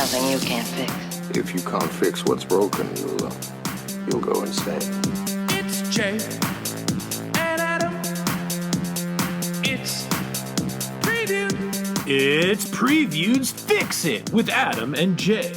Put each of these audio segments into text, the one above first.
something you can't fix. If you can't fix what's broken, you'll go insane. It's Jay and Adam. It's Preview. It's Preview's Fix It with Adam and Jay.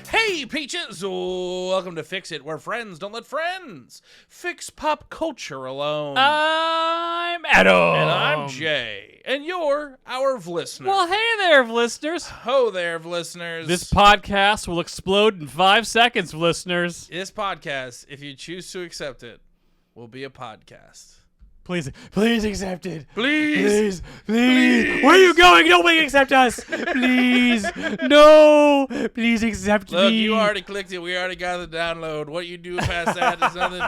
Hey, Peaches! Welcome to Fix It, where friends don't let friends fix pop culture alone. I'm Adam. And I'm Jay. And you're our listener. Well, hey there, listeners. Ho there, listeners. This podcast will explode in 5 seconds, listeners. This podcast, if you choose to accept it, will be a podcast. Please accept it. Please. Please. Where are you going? Nobody accept us. Please. No. Please accept me. Look, you already clicked it. We already got the download. What you do past that is nothing.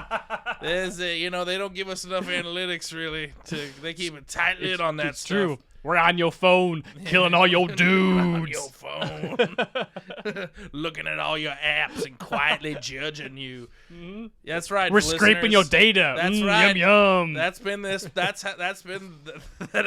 They don't give us enough analytics, really. They keep a tight lid on that it's stuff. True. We're on your phone, killing all your dudes. On your phone. Looking at all your apps and quietly judging you. Mm-hmm. That's right. We're listeners. scraping your data. That's right. Yum yum. That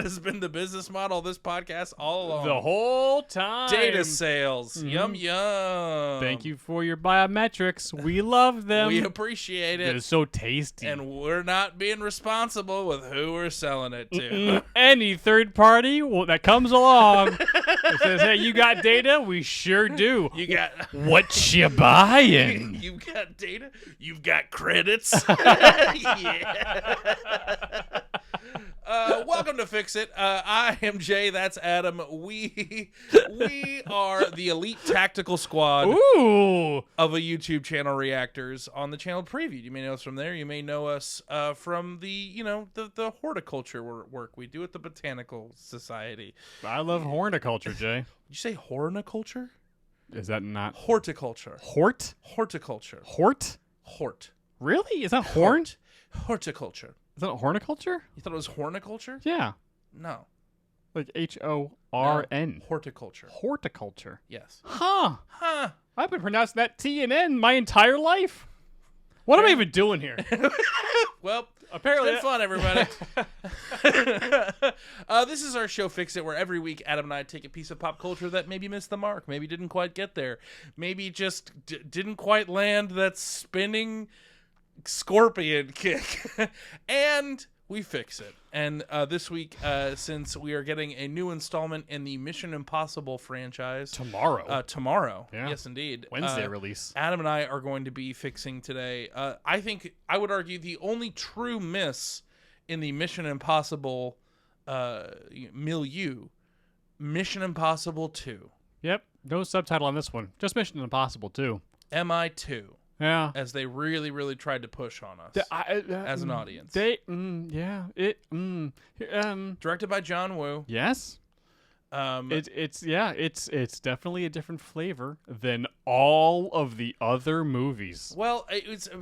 has been the business model of this podcast all along. The whole time. Data sales. Mm-hmm. Yum yum. Thank you for your biometrics. We love them. We appreciate it. They're so tasty. And we're not being responsible with who we're selling it to. Any third party that comes along and says, "Hey, you got data?" We sure do. You got what you buying? You got data? You've got credits? Yeah. Welcome to Fix It. I am Jay. That's Adam. We are the elite tactical squad Ooh. of a YouTube channel reactors on the channel Preview. You may know us from there. You may know us from the horticulture work we do at the Botanical Society. I love horticulture, Jay. Did you say horticulture? Is that not Horticulture. Horticulture. Hort. Really? Is that horn? Horticulture. Is that horticulture? You thought it was horniculture? Yeah. No. Like HORN. Horticulture. Horticulture. Yes. Huh. Huh. I've been pronouncing that T and N my entire life. What am I even doing here? Well, apparently it's been fun, everybody. This is our show, Fix It, where every week Adam and I take a piece of pop culture that maybe missed the mark, maybe didn't quite get there, maybe just didn't quite land that spinning scorpion kick, and we fix it. And this week, since we are getting a new installment in the Mission Impossible franchise tomorrow, Yeah. Yes indeed, Wednesday release, Adam and I are going to be fixing today. I would argue the only true miss in the Mission Impossible milieu, Mission Impossible 2. Yep, no subtitle on this one, just Mission Impossible 2. MI2. Yeah, as they really, really tried to push on us as an audience. Directed by John Woo. Yes. It's definitely a different flavor than all of the other movies. Well,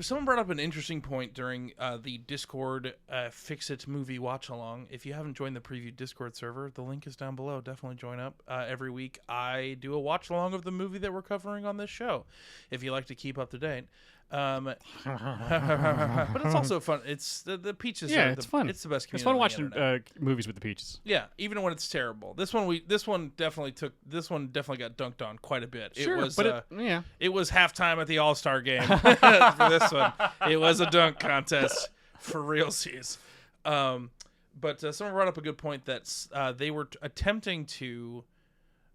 someone brought up an interesting point during the Discord Fix It movie watch along. If you haven't joined the Preview Discord server, the link is down below. Definitely join up. Every week I do a watch along of the movie that we're covering on this show. If you like to keep up to date. But it's also fun. It's the Peaches. Yeah, it's fun. It's the best. It's fun watching movies with the Peaches. Yeah, even when it's terrible. This one definitely got dunked on quite a bit. Sure, it was halftime at the All-Star game for this one. It was a dunk contest for realsies. But someone brought up a good point that they were attempting to.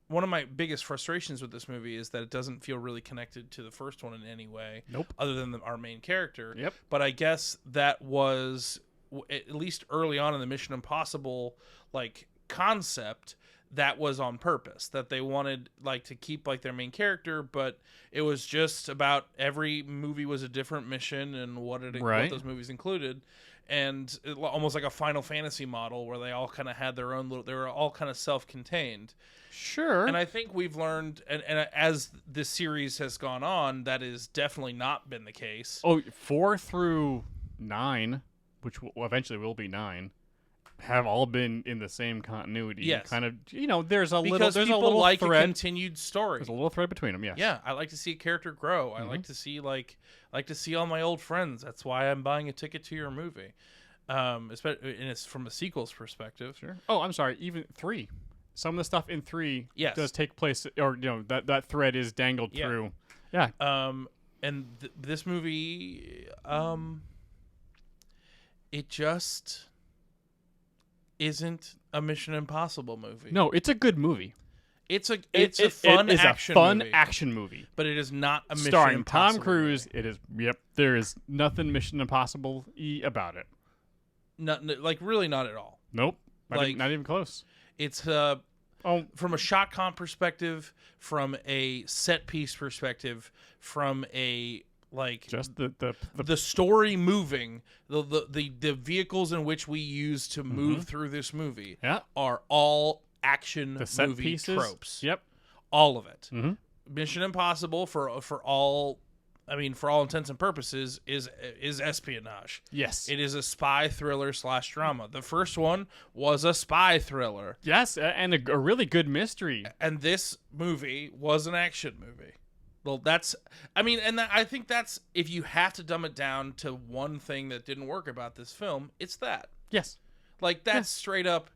One of my biggest frustrations with this movie is that it doesn't feel really connected to the first one in any way. Nope. Other than our main character. Yep. But I guess that was, at least early on in the Mission Impossible concept, that was on purpose. That they wanted to keep their main character, but it was just about every movie was a different mission and what those movies included. And almost like a Final Fantasy model where they all kind of had their own they were all kind of self-contained. Sure. And I think we've learned, and as this series has gone on, that has definitely not been the case. 4 through 9, which eventually will be 9, have all been in the same continuity. Yes. Kind of, there's a because little people like thread. a continued story. There's a little thread between them, yes. Yeah, I like to see a character grow. I like to see all my old friends. That's why I'm buying a ticket to your movie. And it's from a sequel's perspective. Sure. Oh, I'm sorry. Even 3. some of the stuff in 3 Yes. does take place, or that thread is dangled Yeah. through. Yeah. And this movie, it just isn't a Mission Impossible movie. No, it's a good movie. It's a fun action movie. but it is not a Mission Starring Impossible Tom Cruise. movie. It is. Yep. There is nothing Mission Impossible-y about it. Really not at all. Nope. Like- Not even close. It's Oh, from a shot comp perspective, from a set piece perspective, from a just the story moving, the vehicles in which we use to move through this movie Yeah. are all action the set movie pieces. tropes. Yep. All of it. Mhm. Mission Impossible for all intents and purposes is espionage. Yes. It is a spy thriller / drama. The first one was a spy thriller, Yes, and a really good mystery. and this movie was an action movie. Well, I think that's, if you have to dumb it down to one thing that didn't work about this film, it's that. Yes. Like, that's straight up.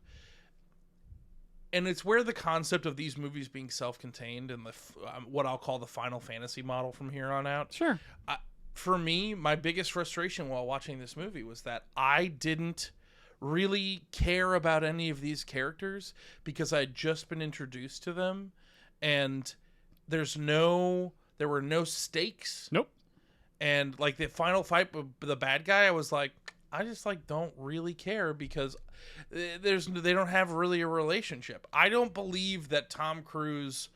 And it's where the concept of these movies being self-contained and what I'll call the Final Fantasy model from here on out. Sure. For me, my biggest frustration while watching this movie was that I didn't really care about any of these characters because I had just been introduced to them, and there were no stakes. Nope. And like the final fight with the bad guy, I was like, I just don't really care because they don't have really a relationship. I don't believe that Tom Cruise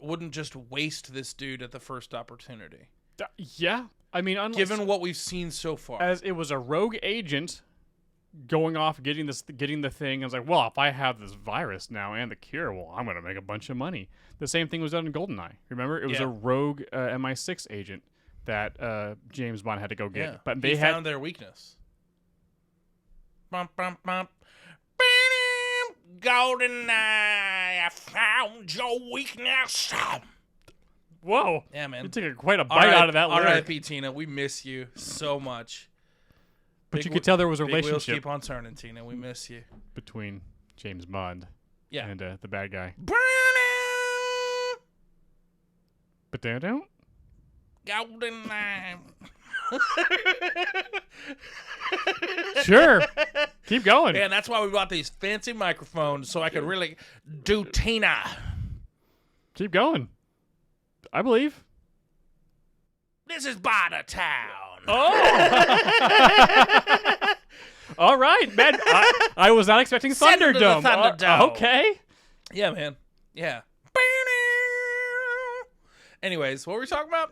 wouldn't just waste this dude at the first opportunity. Yeah. I mean, Given what we've seen so far. as it was a rogue agent going off getting the thing, I was like, well, if I have this virus now and the cure, well, I'm gonna make a bunch of money. The same thing was done in GoldenEye. Remember, it was a rogue MI6 agent that James Bond had to go get. Yeah. But He they found their weakness. Bum, bum, bum. GoldenEye, I found your weakness. Whoa. Yeah, man. You took quite a bite out of that lyric. R.I.P. Tina. We miss you so much. But you could tell there was a Big wheels relationship keep on turning, Tina. We miss you. between James Bond Yeah. and the bad guy. But they don't. GoldenEye. Sure. Keep going. Yeah, and that's why we bought these fancy microphones so I could really do Tina. Keep going. I believe. This is Barter Town. Oh! All right, man. I was not expecting Send him to the Thunderdome. Thunderdome. Okay. Yeah, man. Yeah. Anyways, what were we talking about?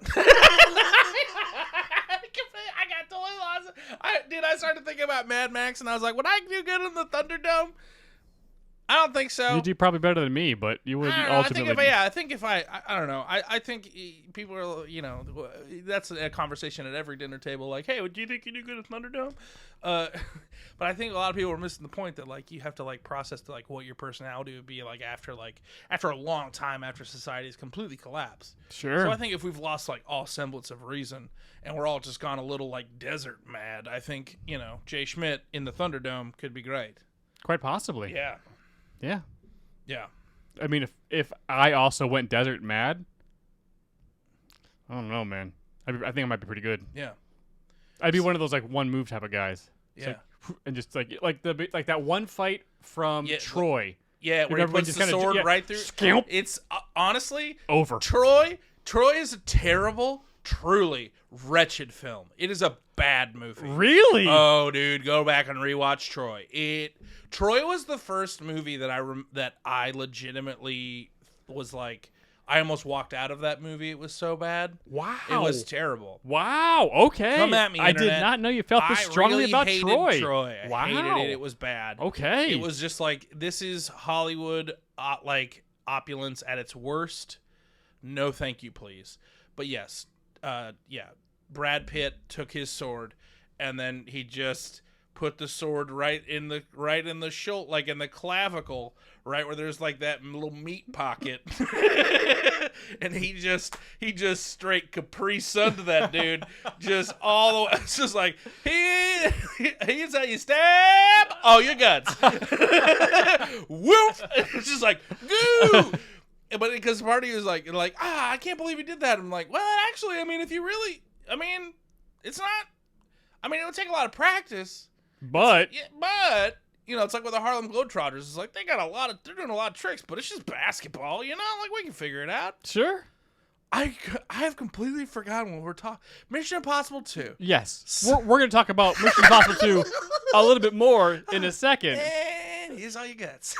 I got totally lost. I started thinking about Mad Max, and I was like, would I do good in the Thunderdome? I don't think so. You do probably better than me, but you wouldn't ultimately. I think if I don't know. I think people are, that's a conversation at every dinner table. Like, hey, do you think you do good at Thunderdome? But I think a lot of people are missing the point that you have to process what your personality would be after a long time after society has completely collapsed. Sure. So I think if we've lost all semblance of reason and we're all just gone a little desert mad, I think Jay Schmidt in the Thunderdome could be great. Quite possibly. Yeah. Yeah. Yeah. I mean, if I also went desert mad, I don't know, man. I think I might be pretty good. Yeah. I'd be one of those one move type of guys. It's Yeah. and just like that one fight from Troy. Yeah, where he Remember when puts just the kinda- sword yeah, right through. scamp. It's honestly Over. Troy is a terrible, truly wretched film. It is a bad movie. Really? Oh, dude, go back and rewatch Troy. Troy was the first movie that I legitimately was I almost walked out of that movie. It was so bad. Wow. It was terrible. Wow. Okay. Come at me, I did Internet. not know you felt this strongly really about hated Troy. I Wow. hated it. It was bad. Okay. It was just this is Hollywood, opulence at its worst. No, thank you, please. But yes, Brad Pitt took his sword, and then he just put the sword right in the shoulder, in the clavicle, right where there's that little meat pocket. And he just straight Capri Sunned that dude, just all the way. It's just here's how you stab. Oh, your guts. whoop. It's just like, goo. But because Marty was like, I can't believe he did that. I'm like, well, actually, I mean, if you really, I mean, it's not, I mean, it would take a lot of practice. But you know, it's like with the Harlem Globetrotters. It's like they're doing a lot of tricks, but it's just basketball, you know? Like, we can figure it out. sure. I have completely forgotten what we're talking. Mission Impossible 2. Yes. We're going to talk about Mission Impossible 2 a little bit more in a second. And here's all you get.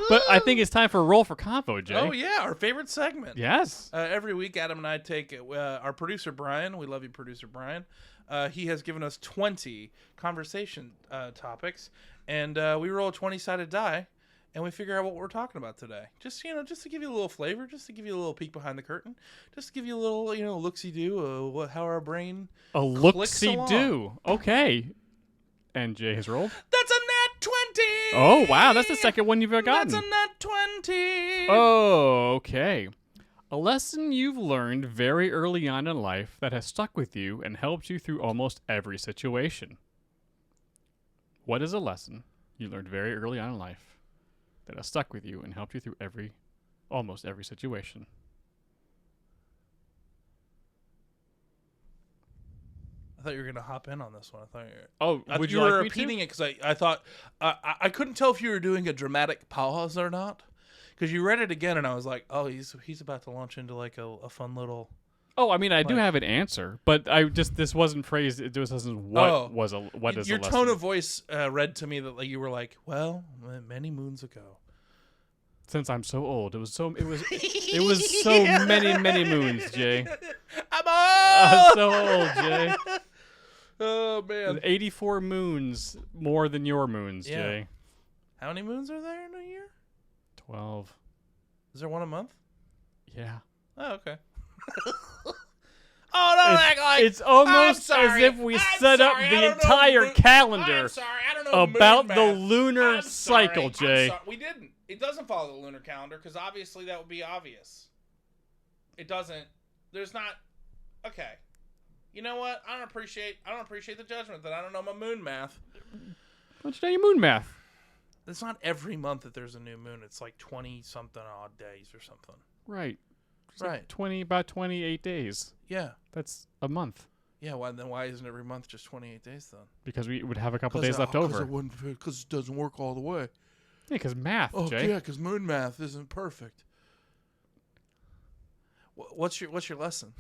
But I think it's time for Roll for Convo, Jay. Oh, yeah, our favorite segment. Yes. Every week, Adam and I take our producer, Brian. We love you, producer Brian. He has given us 20 conversation topics, and we roll a 20-sided die, and we figure out what we're talking about today. Just to give you a little flavor, just to give you a little peek behind the curtain, just to give you a little, look-see-do, how our brain A clicks along. look-see-do. Okay. And Jay has rolled. That's a nat 20! Oh, wow. That's the second one you've ever gotten. That's a nat 20! Oh, okay. A lesson you've learned very early on in life that has stuck with you and helped you through almost every situation. What is a lesson you learned very early on in life that has stuck with you and helped you through almost every situation? I thought you were going to hop in on this one. Would you you were like me repeating to? it because I thought I couldn't tell if you were doing a dramatic pause or not, because you read it again and I was like, oh, he's about to launch into like a fun little. Oh, I mean, I do have an answer, but this wasn't phrased. It just wasn't what is a lesson. Your tone of voice read to me that like you were like, well, many moons ago. Since I'm so old, it was so many moons, Jay. I'm so old, Jay. Oh man, 84 moons more than your moons, Yeah. Jay. How many moons are there in a year? 12. Is there one a month? Yeah. Oh, okay. Oh, don't act like It's almost I'm as sorry. if we I'm set up sorry. I the don't know entire moon- calendar I'm sorry. I don't know about moon the math. lunar I'm sorry. cycle, I'm Jay. sorry. We didn't. It doesn't follow the lunar calendar because obviously that would be obvious. It doesn't. There's not. Okay. You know what? I don't appreciate the judgment that I don't know my moon math. Why don't you know your moon math? It's not every month that there's a new moon. It's like 20-something odd days or something. Right. It's Right. Like about 28 days. Yeah. That's a month. Yeah. Why isn't every month just 28 days then? Because we would have a couple days left over. Because it doesn't work all the way. Yeah, because math, Oh Jay. yeah, because moon math isn't perfect. What's your lesson?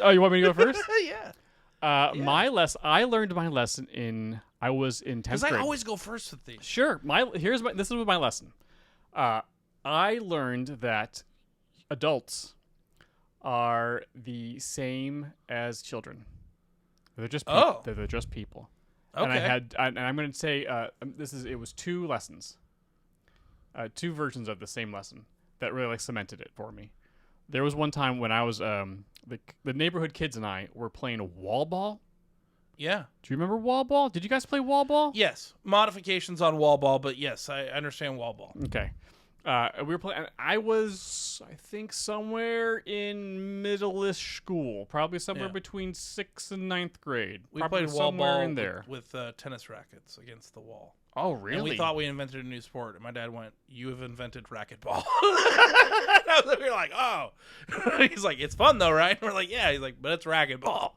Oh, you want me to go first? Yeah. Yeah. I learned my lesson I was in 10th Because grade. I always go first with these. Sure. This is my lesson. I learned that adults are the same as children. They're just people. They're just people. Okay. And I'm going to say it was two lessons. Two versions of the same lesson that really cemented it for me. There was one time when I was the neighborhood kids and I were playing wall ball. Yeah. Do you remember wall ball? Did you guys play wall ball? Yes. Modifications on wall ball, but yes, I understand wall ball. Okay. We were playing. I was, I think, somewhere in middle-ish school, probably somewhere between 6th and 9th grade. We probably played wall somewhere ball in there. with tennis rackets against the wall. Oh, really? And we thought we invented a new sport, and my dad went, "You have invented racquetball." We were like, "Oh." He's like, "It's fun though, right?" And we're like, "Yeah." He's like, "But it's racquetball."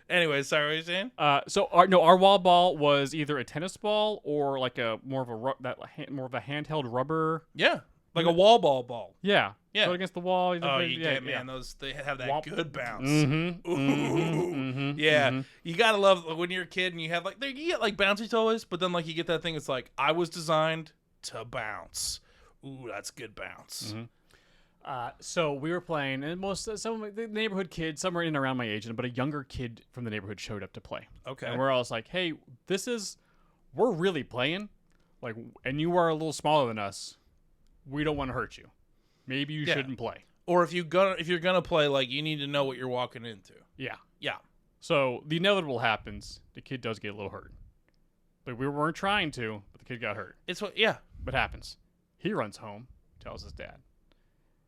Anyway, sorry, what are you saying? Our wall ball was either a tennis ball or like more of a handheld rubber. Yeah, like a wall ball. Yeah. Yeah. Throw it against the wall. Man, those they have that Womp. good bounce. Mm-hmm. Ooh. Yeah, you gotta love when you're a kid and you have you get like bouncy toys, but then like you get that thing. It's like I was designed to bounce. Ooh, that's good bounce. Mm-hmm. So we were playing, and some of the neighborhood kids, somewhere in and around my age, but a younger kid from the neighborhood showed up to play. Okay, and we're all like, "Hey, we're really playing, like, and you are a little smaller than us. We don't want to hurt you. Maybe you shouldn't play. Or if you're gonna play, like you need to know what you're walking into." Yeah. So the inevitable happens. The kid does get a little hurt, but we weren't trying to. But the kid got hurt. What happens? He runs home, tells his dad.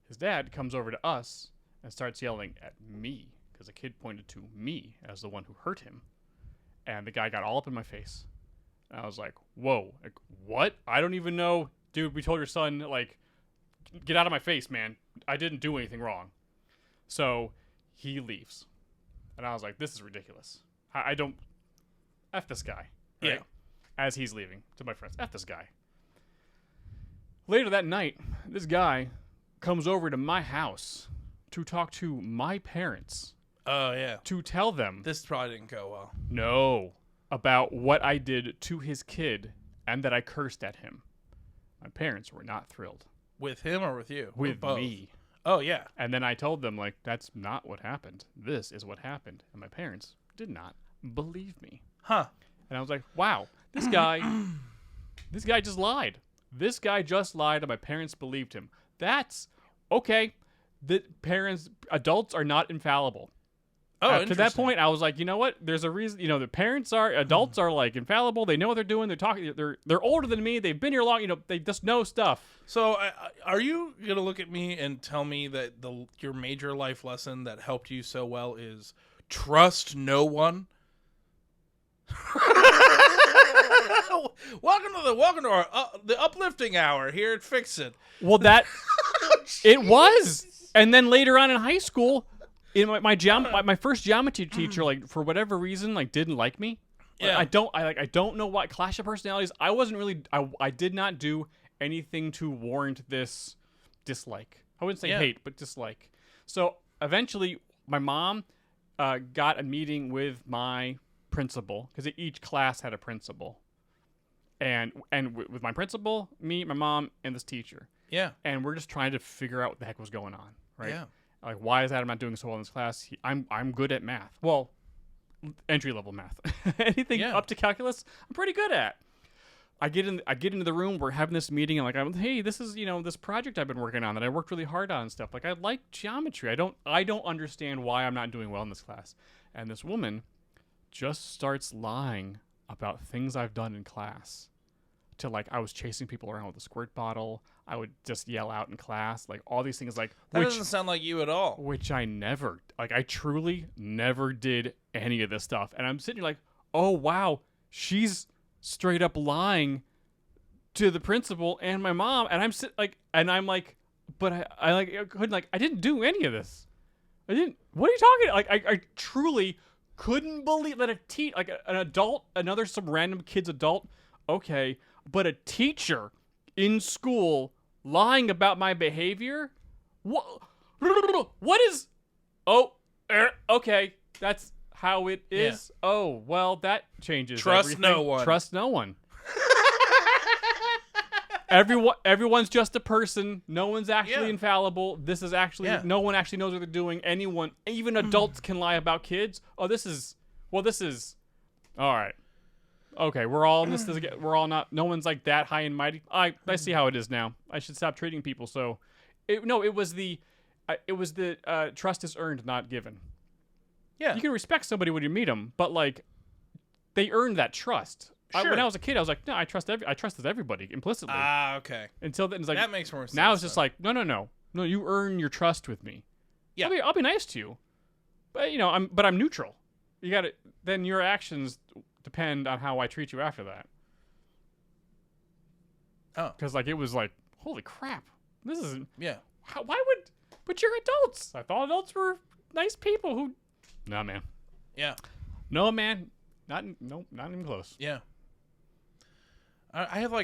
His dad comes over to us and starts yelling at me because the kid pointed to me as the one who hurt him. And the guy got all up in my face. And I was like, whoa, like, what? I don't even know. Dude, we told your son, like, get out of my face, man. I didn't do anything wrong. So he leaves. And I was like, this is ridiculous. I don't... F this guy. Right? Yeah. As he's leaving to my friends. F this guy. Later that night, this guy comes over to my house to talk to my parents. Oh, yeah. To tell them... This probably didn't go well. No. About what I did to his kid and that I cursed at him. My parents were not thrilled. With him or with you? With both? me. Oh, yeah. And then I told them, like, that's not what happened. This is what happened. And my parents did not believe me. Huh. And I was like, wow, this guy just lied. This guy just lied and my parents believed him. That's okay. The adults are not infallible. Oh, To that point, I was like, you know what? There's a reason. The adults are like infallible. They know what they're doing. They're talking. They're older than me. They've been here long. They just know stuff. So, are you gonna look at me and tell me that your major life lesson that helped you so well is trust no one? welcome to our the uplifting hour here at Fix It. Well, that it was, and then later on in high school. In my first geometry teacher, like for whatever reason, like didn't like me. Yeah. I don't know why. Clash of personalities. I did not do anything to warrant this dislike. I wouldn't say hate, but dislike. So eventually, my mom got a meeting with my principal because each class had a principal, and with my principal, me, my mom, and this teacher. Yeah. And we're just trying to figure out what the heck was going on, right? Yeah. Like, why is Adam not doing so well in this class? I'm good at math. Well, entry level math. Anything up to calculus, I'm pretty good at. I get into the room. We're having this meeting, and like, hey, this is this project I've been working on that I worked really hard on and stuff. Like, I like geometry. I don't understand why I'm not doing well in this class. And this woman just starts lying about things I've done in class. To like, I was chasing people around with a squirt bottle. I would just yell out in class, like all these things, like that doesn't sound like you at all. Which I truly never did any of this stuff. And I'm sitting here like, oh wow, she's straight up lying to the principal and my mom. And I'm like, but I couldn't I didn't do any of this. I didn't. What are you talking? Like I truly couldn't believe that an adult, some random kid's adult, okay. But a teacher in school lying about my behavior? What is... Oh, okay. That's how it is. Yeah. Oh, well, that changes everything. No one. Trust no one. Everyone's just a person. No one's actually infallible. This is actually... No one actually knows what they're doing. Even adults can lie about kids. Oh, this is... All right. Okay, we're all in this. We're all not. No one's like that high and mighty. I see how it is now. I should stop treating people. So, it was the trust is earned, not given. Yeah, you can respect somebody when you meet them, but like, they earn that trust. Sure. When I was a kid, I was like, no, I trusted everybody implicitly. Ah, okay. Until then, it's like that makes more sense. Now it's just like, no. You earn your trust with me. Yeah, I'll be nice to you, but I'm neutral. You got to then your actions depend on how I treat you after that. Oh. Because, it was like, holy crap. This isn't... Yeah. Why would... But you're adults. I thought adults were nice people who... No, man. Yeah. No, man. Not even close. Yeah. I have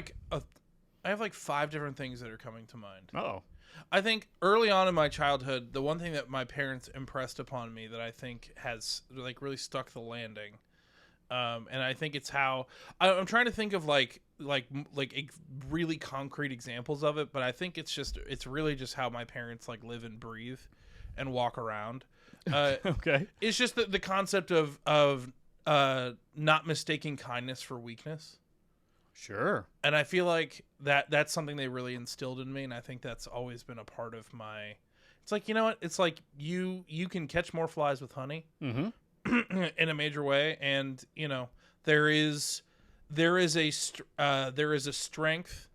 5 different things that are coming to mind. Uh-oh. I think early on in my childhood, the one thing that my parents impressed upon me that I think has really stuck the landing, and I think it's how I'm trying to think of like really concrete examples of it, but I think it's really just how my parents live and breathe and walk around. Okay. It's just the concept of not mistaking kindness for weakness. Sure. And I feel like that's something they really instilled in me, and I think that's always been a part of my... It's like, you know what? It's like you can catch more flies with honey in a major way, and there is a strength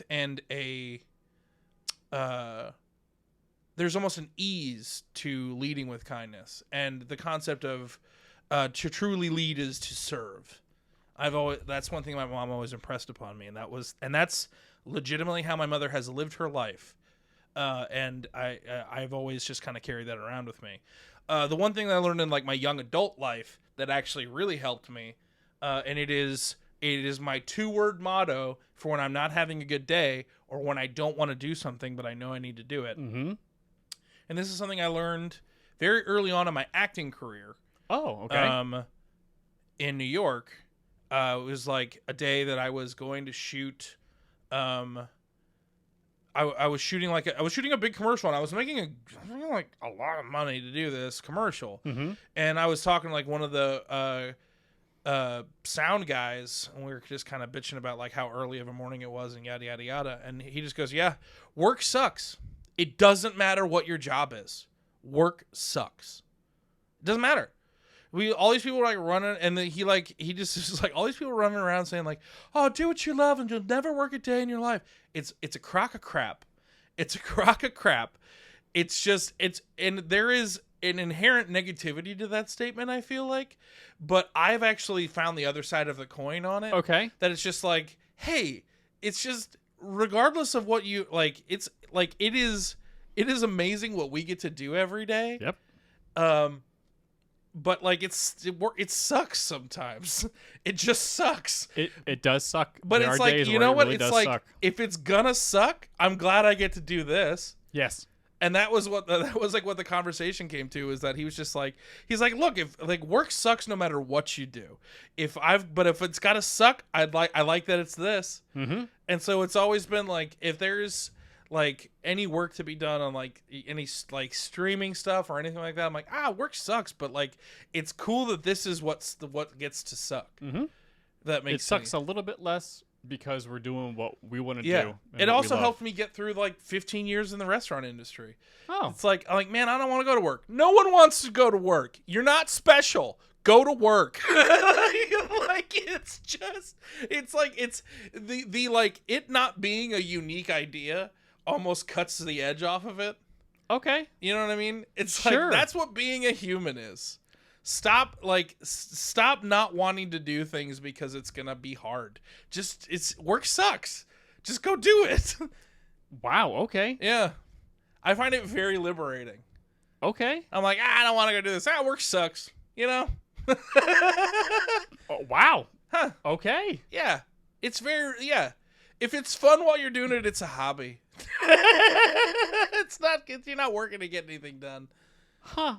and a there's almost an ease to leading with kindness, and the concept of to truly lead is to serve. That's one thing my mom always impressed upon me, and that's legitimately how my mother has lived her life. And I've always just kind of carried that around with me. The one thing that I learned in like my young adult life that actually really helped me, and it is my 2-word motto for when I'm not having a good day or when I don't want to do something but I know I need to do it. Mm-hmm. And this is something I learned very early on in my acting career. Oh, okay. In New York, it was like a day that I was going to shoot. I was shooting a big commercial, and I was making like a lot of money to do this commercial. Mm-hmm. And I was talking to like one of the sound guys, and we were just kind of bitching about like how early of a morning it was and yada yada yada. And he just goes, "Yeah, work sucks. It doesn't matter what your job is. Work sucks. It doesn't matter." All these people were like running, and then he just is like all these people running around saying like, "Oh, do what you love, and you'll never work a day in your life." It's a crock of crap. It's a crock of crap. And there is an inherent negativity to that statement, I feel like, but I've actually found the other side of the coin on it. Okay. That it's just like, hey, it's just regardless of what you like, it's like it is amazing what we get to do every day. Yep. But like it sucks sometimes. It just sucks. It does suck. But there it's are like, days you where know it what? really It's does like suck. if it's gonna suck, I'm glad I get to do this. Yes. And that was what the conversation came to, is that he was just like, he's like, look, if like work sucks no matter what you do. But if it's gotta suck, I like that it's this. Mm-hmm. And so it's always been like, if there's like any work to be done on like any like streaming stuff or anything like that, I'm like, work sucks, but like it's cool that this is what gets to suck. Mm-hmm. That makes it sucks a little bit less because we're doing what we want to do. Yeah. and It what we also love. helped me get through like 15 years in the restaurant industry. Oh. It's like, man, I don't want to go to work. No one wants to go to work. You're not special. Go to work. Like it's the like it not being a unique idea almost cuts the edge off of it. Okay. You know what I mean? It's Sure. like that's what being a human is. Stop not wanting to do things because it's gonna be hard. Work sucks. Just go do it. Wow. Okay. Yeah. I find it very liberating. Okay. I'm like, I don't want to go do this. Work sucks. You know? Oh, wow. Huh. Okay. Yeah. It's very, yeah. If it's fun while you're doing it, it's a hobby. You're not working to get anything done. Huh.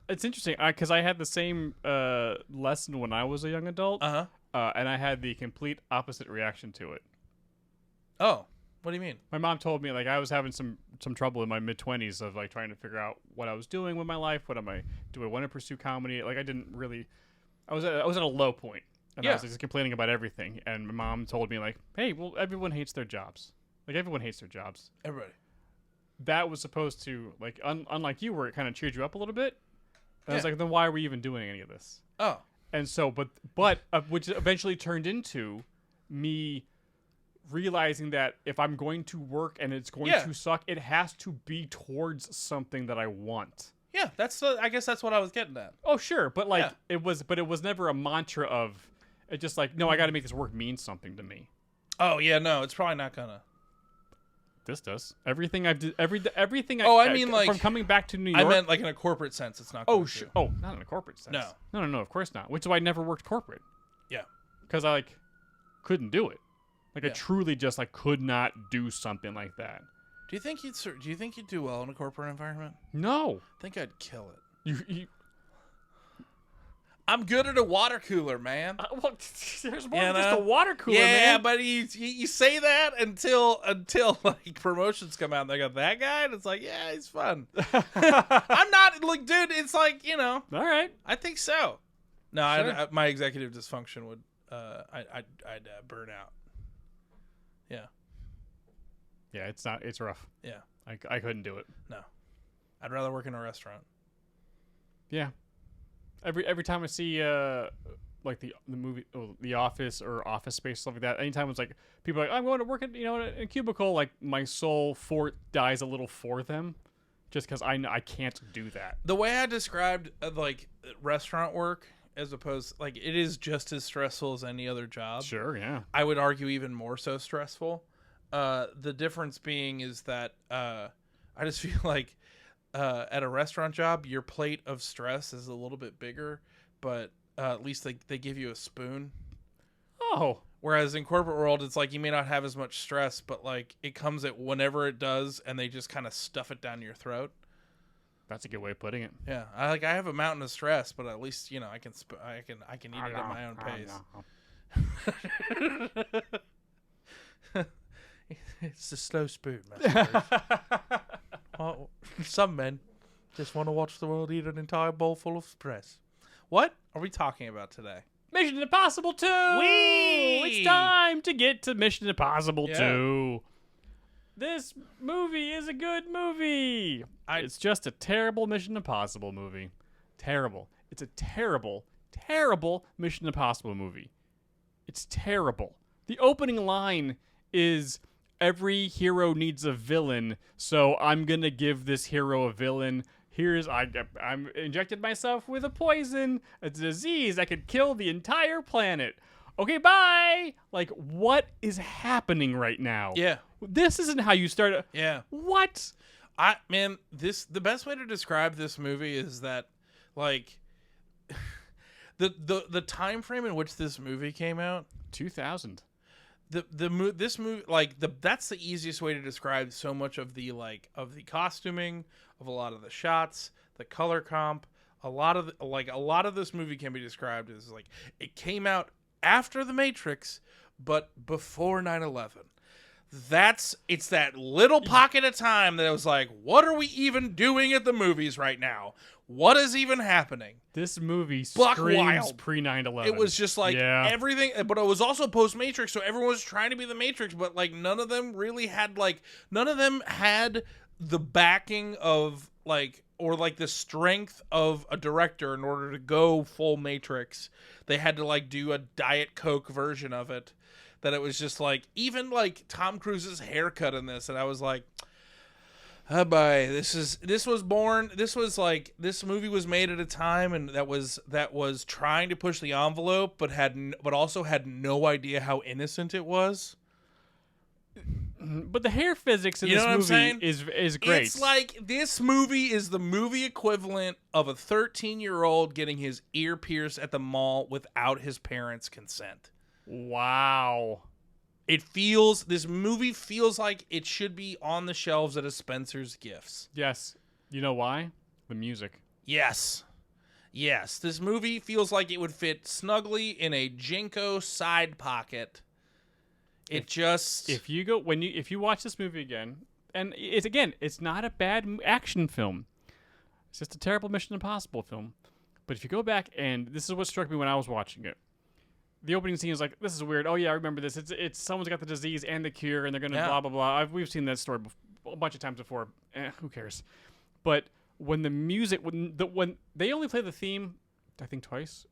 It's interesting because I had the same lesson when I was a young adult. Uh-huh. And I had the complete opposite reaction to it. Oh, what do you mean? My mom told me like I was having some trouble in my mid-20s of like trying to figure out what I was doing with my life. Do I want to pursue comedy? Like I didn't really. I was at a low point, and I was just complaining about everything. And my mom told me like, "Hey, well, everyone hates their jobs. Like everyone hates their jobs. Everybody. That was supposed to like unlike you, where it kind of cheered you up a little bit. And I was Yeah. like, then why are we even doing any of this? Oh. And so, but which eventually turned into me realizing that if I'm going to work and it's going to suck, it has to be towards something that I want. Yeah, I guess that's what I was getting at. Oh, sure, but like it was never a mantra of it. Just like no, I got to make this work mean something to me. Oh yeah, no, it's probably not gonna. This does everything I've did everything. I mean like from coming back to New York. I meant like in a corporate sense. It's not. Oh, sure. Oh, not in a corporate sense. No. No, of course not. Which is why I never worked corporate. Yeah. Because I like couldn't do it. Like I Yeah. truly just like could not do something like that. Do you think you'd do well in a corporate environment? No. I think I'd kill it. You I'm good at a water cooler, man. well, there's more You than just a know? water cooler, Yeah, man. but you say that until like promotions come out and they go, that guy, and it's like, yeah, he's fun. I'm not like, dude. It's like, you know, All right. I think so. No, Sure. my executive dysfunction would I'd burn out. Yeah, Yeah, it's rough. yeah, I couldn't do it. no. I'd rather work in a restaurant. Yeah. Every time I see like the movie The Office or Office Space, stuff like that, anytime it's like people are like I'm going to work in in a cubicle, like my soul dies a little for them, just because I can't do that. The way I described like restaurant work as opposed like it is just as stressful as any other job. Sure, yeah. I would argue even more so stressful. The difference being is that I just feel like at a restaurant job, your plate of stress is a little bit bigger, but at least they give you a spoon. Oh. Whereas in corporate world, it's like you may not have as much stress, but like it comes at whenever it does, and they just kind of stuff it down your throat. That's a good way of putting it. Yeah, I have a mountain of stress, but at least I can eat it at my own pace. It's a slow spoon, man. Well, some men just want to watch the world eat an entire bowl full of stress. What are we talking about today? Mission Impossible 2! It's time to get to Mission Impossible 2. This movie is a good movie. It's just a terrible Mission Impossible movie. Terrible. It's a terrible, terrible Mission Impossible movie. It's terrible. The opening line is, every hero needs a villain, so I'm going to give this hero a villain. I'm injected myself with a poison, a disease that could kill the entire planet. Okay, bye. Like, what is happening right now? Yeah. This isn't how you start. Yeah. What? The best way to describe this movie is that, like, the time frame in which this movie came out, 2000. This movie, like, that's the easiest way to describe so much of the costuming, of a lot of the shots, the color comp. A lot of this movie can be described as like it came out after The Matrix, but before 9/11. It's that little pocket of time that I was like, what are we even doing at the movies right now? What is even happening? This movie Buck screams wild. pre-9/11. It was just like everything, but it was also post-Matrix, so everyone was trying to be the Matrix, but like none of them had the backing of the strength of a director in order to go full Matrix. They had to like do a Diet Coke version of it. That it was just like, even like Tom Cruise's haircut in this, and I was like, oh boy, this movie was made at a time and that was trying to push the envelope, but also had no idea how innocent it was. But the hair physics in this movie is great. It's like this movie is the movie equivalent of a 13-year-old getting his ear pierced at the mall without his parents' consent. Wow. This movie feels like it should be on the shelves at a Spencer's Gifts. Yes. You know why? The music. Yes. This movie feels like it would fit snugly in a Jinko side pocket. If you watch this movie again, and it's not a bad action film. It's just a terrible Mission Impossible film. But if you go back, and this is what struck me when I was watching it. The opening scene is like, this is weird. Oh yeah, I remember this. It's someone's got the disease and the cure, and they're gonna blah blah blah. We've seen that story a bunch of times before. Who cares? But when the music, when they only play the theme, I think twice,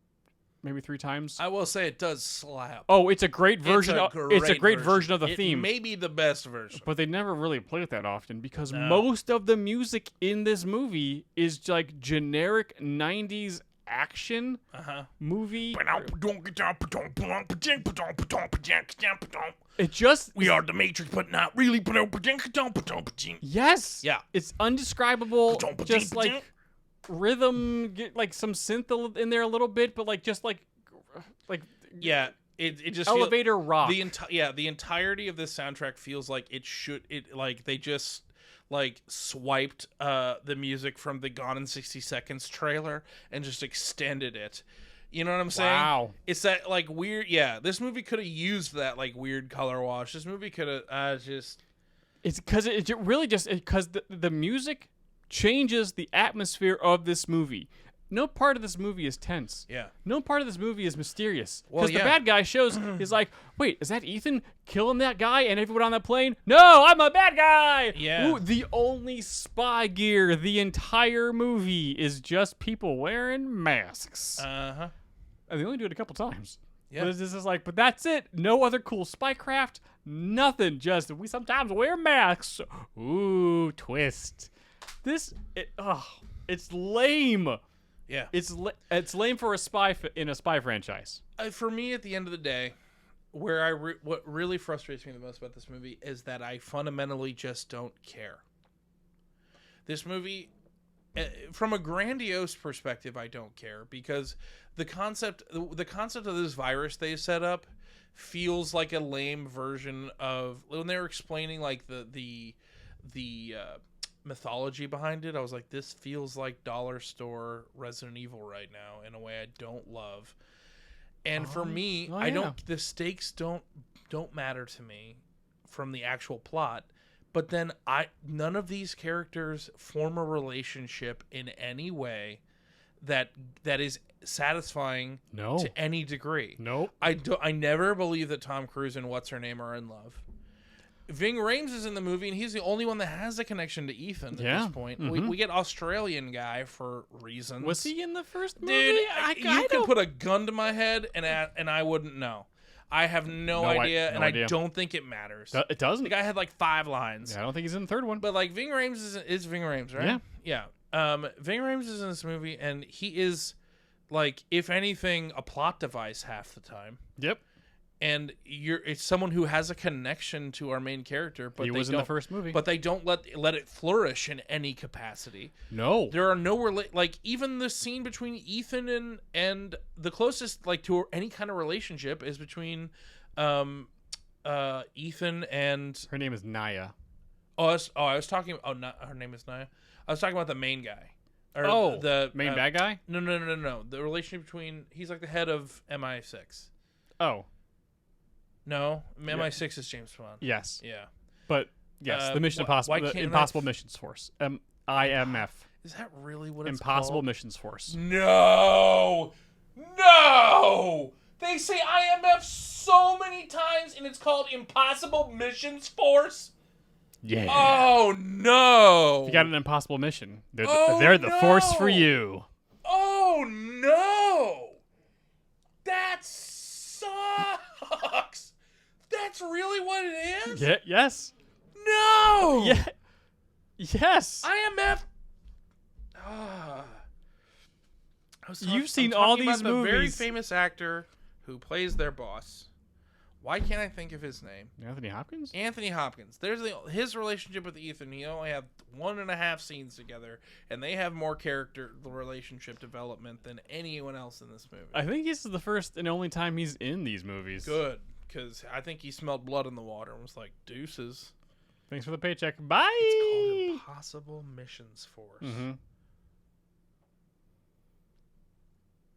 maybe 3 times. I will say it does slap. Oh, it's a great version. It's a great version of the theme. It may be the best version, but they never really play it that often because most of the music in this movie is like generic 90s action movie. It just we are the Matrix, but not really. Yes. Yeah. It's undescribable. Just like rhythm, like some synth in there a little bit, but like just like yeah. It just elevator rock. The entirety of this soundtrack feels like they just like swiped the music from the Gone in 60 Seconds trailer and just extended it. You know what I'm saying? Wow. It's that like weird. Yeah, this movie could have used that like weird color wash. This movie could have just. It's because it really just because the music changes the atmosphere of this movie. No part of this movie is tense. Yeah. No part of this movie is mysterious. Well, because the bad guy he's like, wait, is that Ethan killing that guy and everyone on that plane? No, I'm a bad guy. Yeah. Ooh, the only spy gear the entire movie is just people wearing masks. Uh-huh. And they only do it a couple times. Yeah. But this is like, but that's it. No other cool spycraft. Nothing. Just we sometimes wear masks. Ooh, twist. It's lame. Yeah. It's lame for a spy in a spy franchise. For me, at the end of the day, what really frustrates me the most about this movie is that I fundamentally just don't care. This movie, from a grandiose perspective, I don't care because the concept of this virus they set up feels like a lame version of when they were explaining like the mythology behind it. I was like, this feels like dollar store Resident Evil right now in a way I don't love. And for me, I don't. The stakes don't matter to me from the actual plot. But then none of these characters form a relationship in any way that is satisfying to any degree. Nope. I never believe that Tom Cruise and what's her name are in love. Ving Rhames is in the movie, and he's the only one that has a connection to Ethan at this point. Mm-hmm. We get Australian guy for reasons. Was he in the first movie? Dude, you can put a gun to my head, and I wouldn't know. I have no idea, and I don't think it matters. It doesn't. The guy had like 5 lines. Yeah, I don't think he's in the third one. But like Ving Rhames is Ving Rhames, right? Yeah. Ving Rhames is in this movie, and he is like, if anything, a plot device half the time. Yep. And it's someone who has a connection to our main character, but he was in the first movie. But they don't let it flourish in any capacity. No, there are no like even the scene between Ethan and the closest like to any kind of relationship is between Ethan and her name is Naya. I was talking. Oh, not her name is Naya. I was talking about the main guy. The main bad guy. No. The relationship between he's like the head of MI6. Oh. No, MI6 is James Bond. Yes. Yeah. But yes, the Mission Impossible, the Impossible Missions Force, IMF. Is that really what it's Impossible called? Missions Force. No. They say IMF so many times, and it's called Impossible Missions Force. Yeah. Oh no. If you got an impossible mission, they're the force for you. Oh no. That sucks. That's really what it is? Yeah, yes. No. Yeah. Yes. IMF. You've seen all these about movies. The very famous actor who plays their boss. Why can't I think of his name? Anthony Hopkins? Anthony Hopkins. There's his relationship with Ethan. He only have 1.5 scenes together, and they have more character relationship development than anyone else in this movie. I think this is the first and only time he's in these movies. Good, because I think he smelled blood in the water and was like, deuces. Thanks for the paycheck. Bye! It's called Impossible Missions Force. Mm-hmm.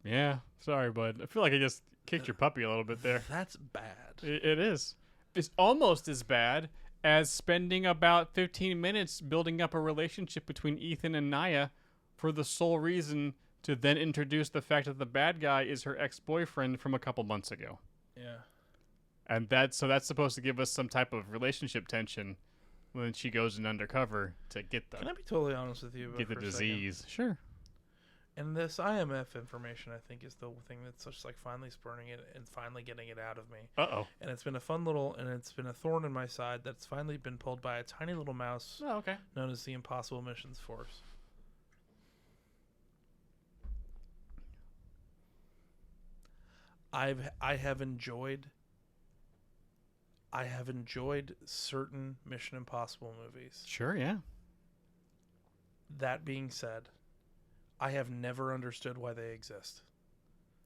Yeah, sorry, bud. I feel like I just kicked your puppy a little bit there. That's bad. It is. It's almost as bad as spending about 15 minutes building up a relationship between Ethan and Naya for the sole reason to then introduce the fact that the bad guy is her ex-boyfriend from a couple months ago. Yeah. And that's supposed to give us some type of relationship tension when she goes in undercover to get the Can I be totally honest with you? get the disease. Sure. And this IMF information, I think, is the thing that's just like finally spurning it and finally getting it out of me. Uh-oh. And it's been a fun little, and it's been a thorn in my side that's finally been pulled by a tiny little mouse Oh, okay. known as the Impossible Missions Force. I have enjoyed certain Mission Impossible movies. Sure, yeah. That being said, I have never understood why they exist.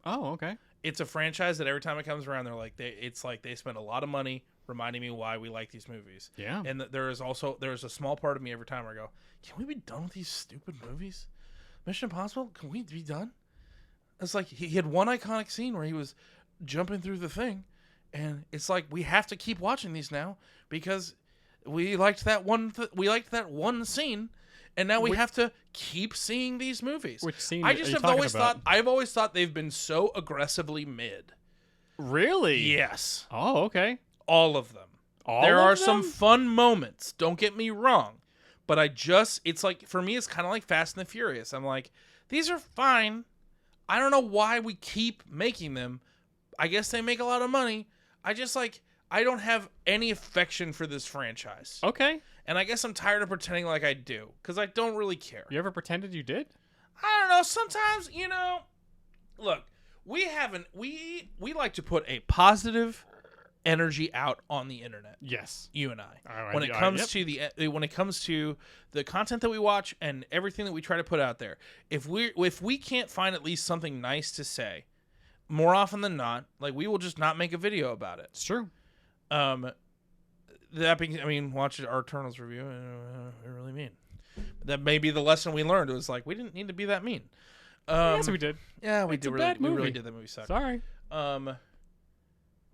Oh, okay. It's a franchise that every time it comes around, it's like they spend a lot of money reminding me why we like these movies. Yeah. And there is a small part of me every time where I go, can we be done with these stupid movies? Mission Impossible, can we be done? It's like he had one iconic scene where he was jumping through the thing, and it's like we have to keep watching these now because we liked that one scene. And now we have to keep seeing these movies. Which scene I just are you have talking always about? thought I've always thought they've been so aggressively mid. Really? Yes. Oh, okay. All of them. There are some fun moments, don't get me wrong. But it's like, for me, it's kind of like Fast and the Furious. I'm like, these are fine. I don't know why we keep making them. I guess they make a lot of money. I don't have any affection for this franchise. Okay. And I guess I'm tired of pretending like I do, because I don't really care. You ever pretended you did? I don't know. Sometimes, look, we like to put a positive energy out on the internet. Yes. You and I. All right, when it comes to when it comes to the content that we watch and everything that we try to put out there, if we can't find at least something nice to say, more often than not, like, we will just not make a video about it. It's true. That being, I mean, watch our Eternals review. We really mean. That may be the lesson we learned. It was like, we didn't need to be that mean. Yes, we did. Yeah, we It's did. a bad We really movie. did. That movie sucked. Sorry.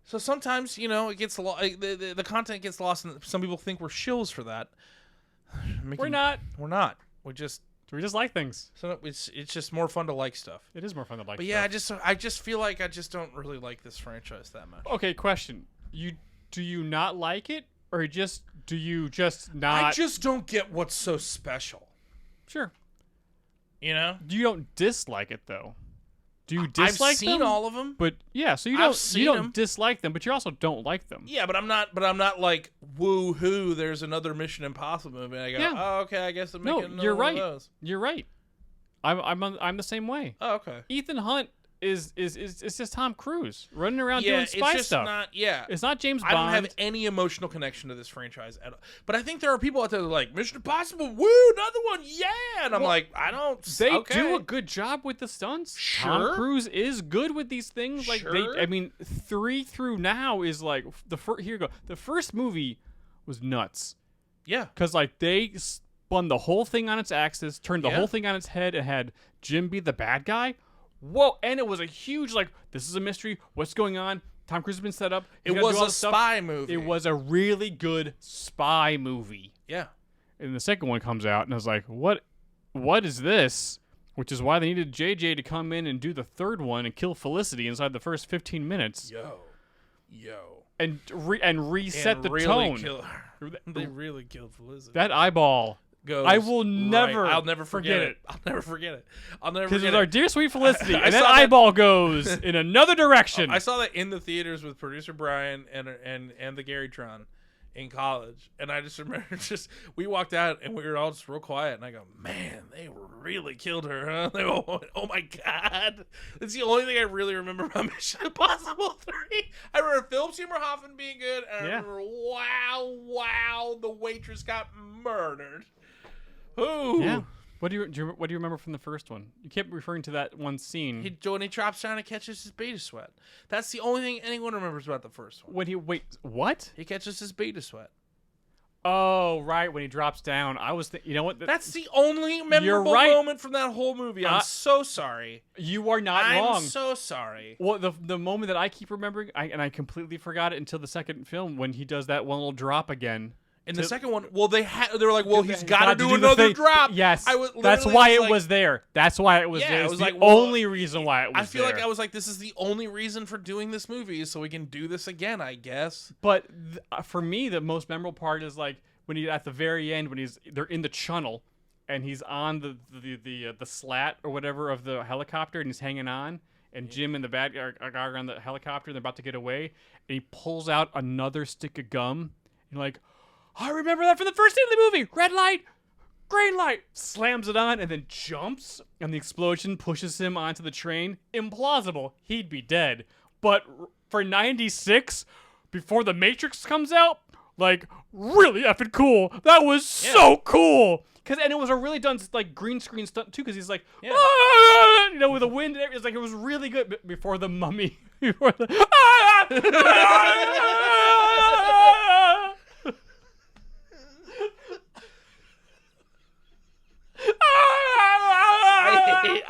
So sometimes, it gets the content gets lost, and some people think we're shills for that. We're not. We're not. We just like things. So it's just more fun to like stuff. It is more fun to like. But yeah, I just feel like I just don't really like this franchise that much. Okay, question. Do you not like it, or do you just not? I just don't get what's so special. Sure. You don't dislike it though. Do you dislike I've seen them? all of them. But yeah, so you I've seen don't them. dislike them, but you also don't like them. Yeah, but I'm not like woo hoo. There's another Mission Impossible movie. And I go, Yeah. oh, okay, I guess I'm making another you're one right. of those. You're right. I'm the same way. Oh, okay. Ethan Hunt is just Tom Cruise running around Yeah, doing spy it's just stuff. not. Yeah, It's not James Bond. I don't have any emotional connection to this franchise at all. But I think there are people out there that are like, Mission Impossible, woo, another one, yeah. And I'm like, I don't. They okay. do a good job with the stunts. Sure. Tom Cruise is good with these things. Like Sure. I mean, 3 through now is like the first. Here you go. The first movie was nuts Yeah. because like they spun the whole thing on its axis, turned the Yeah. whole thing on its head, and had Jim be the bad guy. Whoa! And it was a huge like, this is a mystery. What's going on? Tom Cruise has been set up. It was a spy movie. It was a really good spy movie. Yeah. And the second one comes out, and I was like, what is this? Which is why they needed JJ to come in and do the third one and kill Felicity inside the first 15 minutes. Yo. And reset And the really tone. They really killed Felicity. That eyeball. Goes I will right. never I'll never forget it. forget I'll never forget it. I'll never Because forget it's our it. dear sweet Felicity, I and that saw that- eyeball goes in another direction. I saw that in the theaters with producer Brian and the Garytron in college, and I just remember we walked out and we were all just real quiet, and I go, man, they really killed her, huh? They all went, oh my god, that's the only thing I really remember about Mission Impossible 3. I remember Philip Seymour Hoffman being good, and I remember wow, the waitress got murdered. Ooh. Yeah. What do you remember from the first one? You kept referring to that one scene. When he drops down and catches his beta sweat. That's the only thing anyone remembers about the first one. What? He catches his beta sweat. Oh, right, when he drops down. I was you know what? That's the only memorable right. moment from that whole movie. I'm so sorry. You are not wrong. I'm so sorry. Well, the moment that I keep remembering, and I completely forgot it until the second film when he does that one little drop again. In the second one, well, they were like, well, he's got to do the another thing. drop. Yes, that's that's why it was there. That's why it was Yeah, there. it It's was the like, well, only reason why it was I feel there. like I was like, this is the only reason for doing this movie, is so we can do this again, I guess. But for me, the most memorable part is like when he at the very end when they're in the channel and he's on the slat or whatever of the helicopter and he's hanging on. And Jim and the bad guy are on the helicopter and they're about to get away. And he pulls out another stick of gum. And like, I remember that from the first scene of the movie. Red light, green light. Slams it on and then jumps. And the explosion pushes him onto the train. Implausible. He'd be dead. But for 96, before The Matrix comes out, like, really effing cool. That was so cool. And it was a really done like green screen stunt too, because he's like, ah! You know, with the wind. It was like it was really good before the Mummy. Before the.